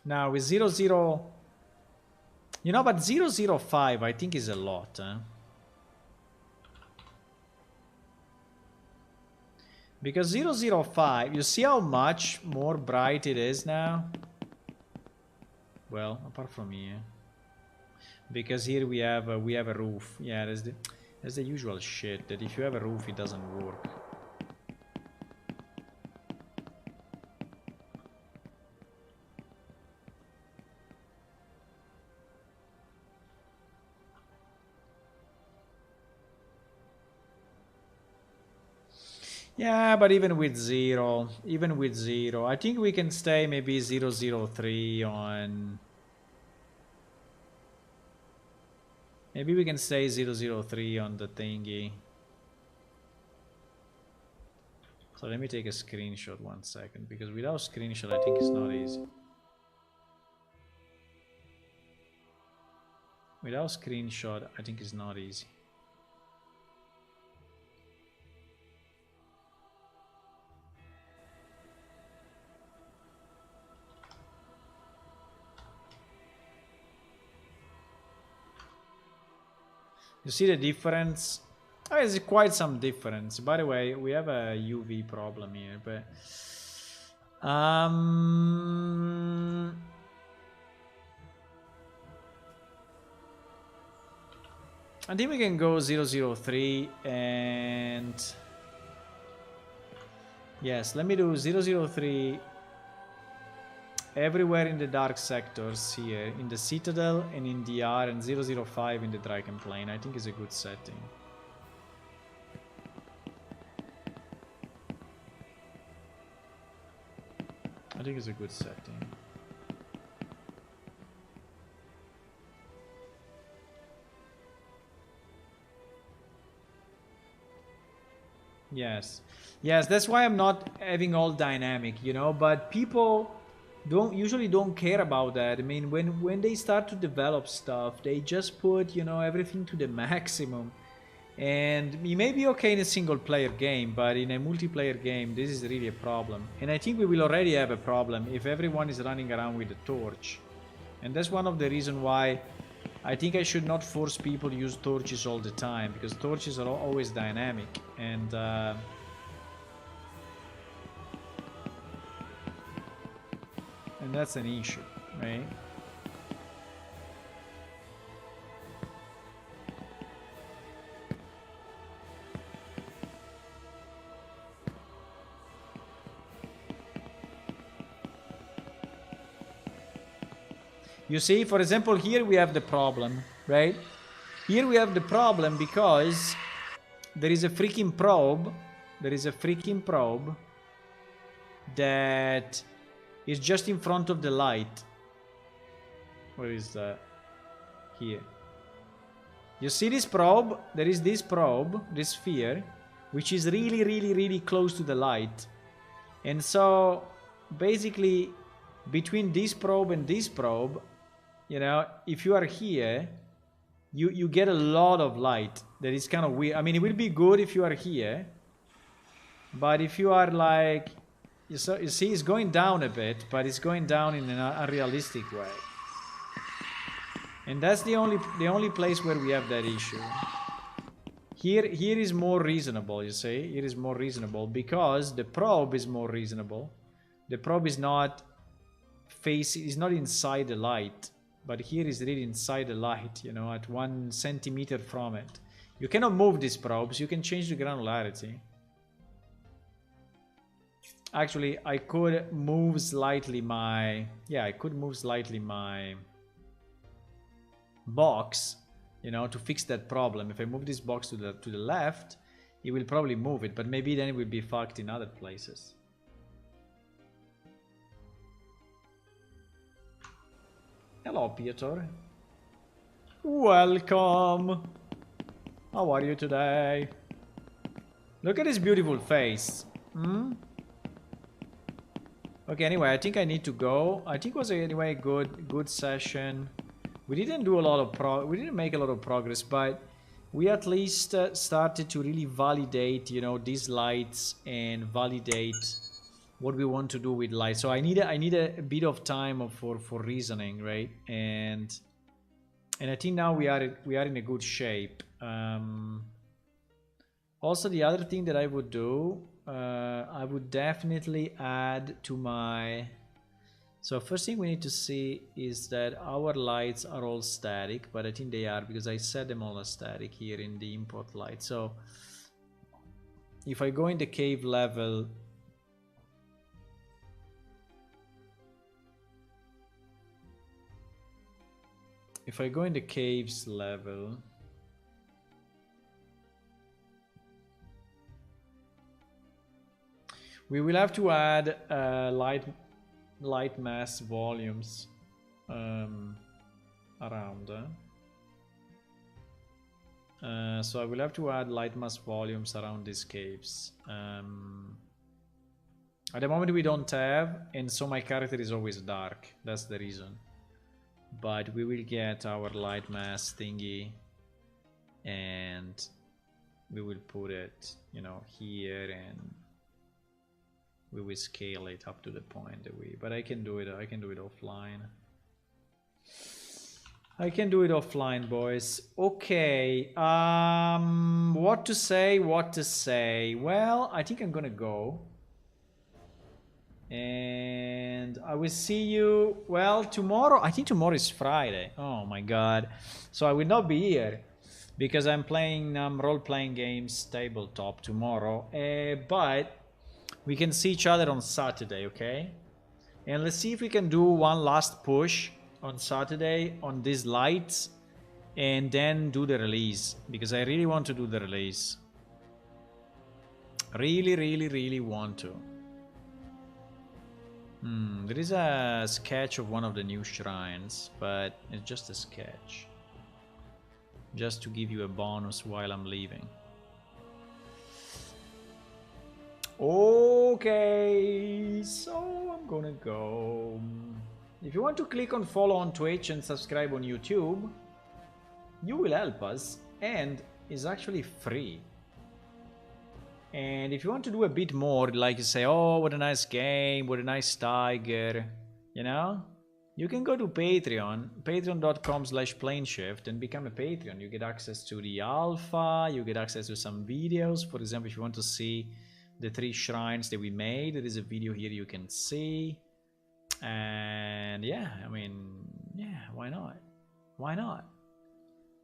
Now with 0, you know, but 005 I think is a lot, because 005, you see how much more bright it is now? Well, apart from here, because here we have a roof. Yeah, There's the usual shit that if you have a roof, it doesn't work. Yeah, but even with zero, I think we can stay maybe 003 on... Maybe we can stay 003 on the thingy. So let me take a screenshot 1 second, because without screenshot I think it's not easy. Without screenshot I think it's not easy. You see the difference? Oh, there's quite some difference. By the way, we have a UV problem here, but I think we can go 003 and yes, let me do 003 everywhere in the dark sectors here, in the Citadel and in DR, and 005 in the Dragon Plane. I think is a good setting. I think it's a good setting. Yes. Yes, that's why I'm not having all dynamic, you know, but people usually don't care about that. I mean, when they start to develop stuff, they just put, you know, everything to the maximum. And it may be okay in a single player game, but in a multiplayer game this is really a problem. And I think we will already have a problem if everyone is running around with a torch. And that's one of the reasons why I think I should not force people to use torches all the time, because torches are always dynamic, and that's an issue, right? You see, for example, here we have the problem, right? Here we have the problem because there is a freaking probe. There is a freaking probe that is just in front of the light. Where is that? Here. You see this probe? There is this probe, this sphere, which is really, really, really close to the light. And so, basically, between this probe and this probe, you know, if you are here, you get a lot of light. That is kind of weird. I mean, it will be good if you are here, but if you are like, you see, it's going down a bit, but it's going down in an unrealistic way. And that's the only place where we have that issue. Here is more reasonable, you see. Here is more reasonable because the probe is more reasonable. The probe is not inside the light. But here is really inside the light, you know, at 1 centimeter from it. You cannot move these probes, you can change the granularity. Actually, I could move slightly my... Yeah, I could move slightly my box, you know, to fix that problem. If I move this box to the left, it will probably move it, but maybe then it will be fucked in other places. Hello, Piotr. Welcome. How are you today? Look at his beautiful face. Okay, anyway, I think I need to go. I think it was anyway good session. We didn't do a lot of we didn't make a lot of progress, but we at least started to really validate, you know, these lights and validate what we want to do with light. So I need a bit of time for reasoning, right? And I think now we are in a good shape. Also, the other thing that I would do, I would definitely add to my So first thing we need to see is that our lights are all static, but I think they are because I set them all as static here in the import light. So if I go in the cave level, if I go in the caves level, we will have to add light mass volumes around. So I will have to add light mass volumes around these caves. At the moment we don't have, and so my character is always dark. That's the reason. But we will get our light mass thingy, and we will put it, you know, here, and we will scale it up to the point that we. But I can do it. I can do it offline. I can do it offline, boys. Okay. What to say? What to say? Well, I think I'm gonna go. And I will see you, well, tomorrow. I think tomorrow is Friday. Oh my god. So I will not be here because I'm playing role-playing games tabletop tomorrow. But we can see each other on Saturday, okay? And let's see if we can do one last push on Saturday on these lights and then do the release, because I really want to do the release. Really want to. There is a sketch of one of the new shrines, but it's just a sketch. Just to give you a bonus while I'm leaving. Okay, so I'm gonna go. If you want to click on follow on Twitch and subscribe on YouTube, you will help us, and it's actually free. And if you want to do a bit more, like you say, oh, what a nice game, what a nice tiger, you know, you can go to Patreon, patreon.com/planeshift, and become a Patreon. You get access to the alpha, you get access to some videos. For example, if you want to see the 3 shrines that we made, there is a video here you can see. And yeah, I mean, yeah, why not? Why not?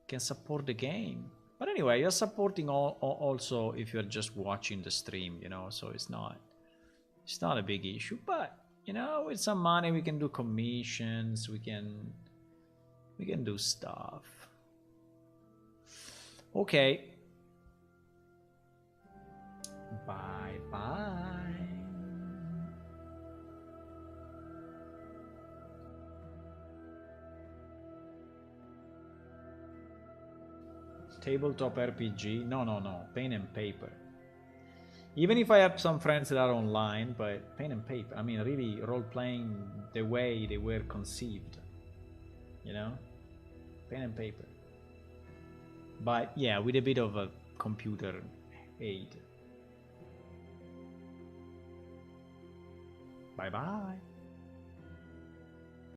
You can support the game. But anyway, you're supporting also if you're just watching the stream, you know, so it's not a big issue. But, you know, with some money we can do commissions, we can do stuff. Okay. Bye bye. Tabletop RPG? No. Pen and paper. Even if I have some friends that are online, but pen and paper. I mean, really role-playing the way they were conceived. You know? Pen and paper. But yeah, with a bit of a computer aid. Bye-bye.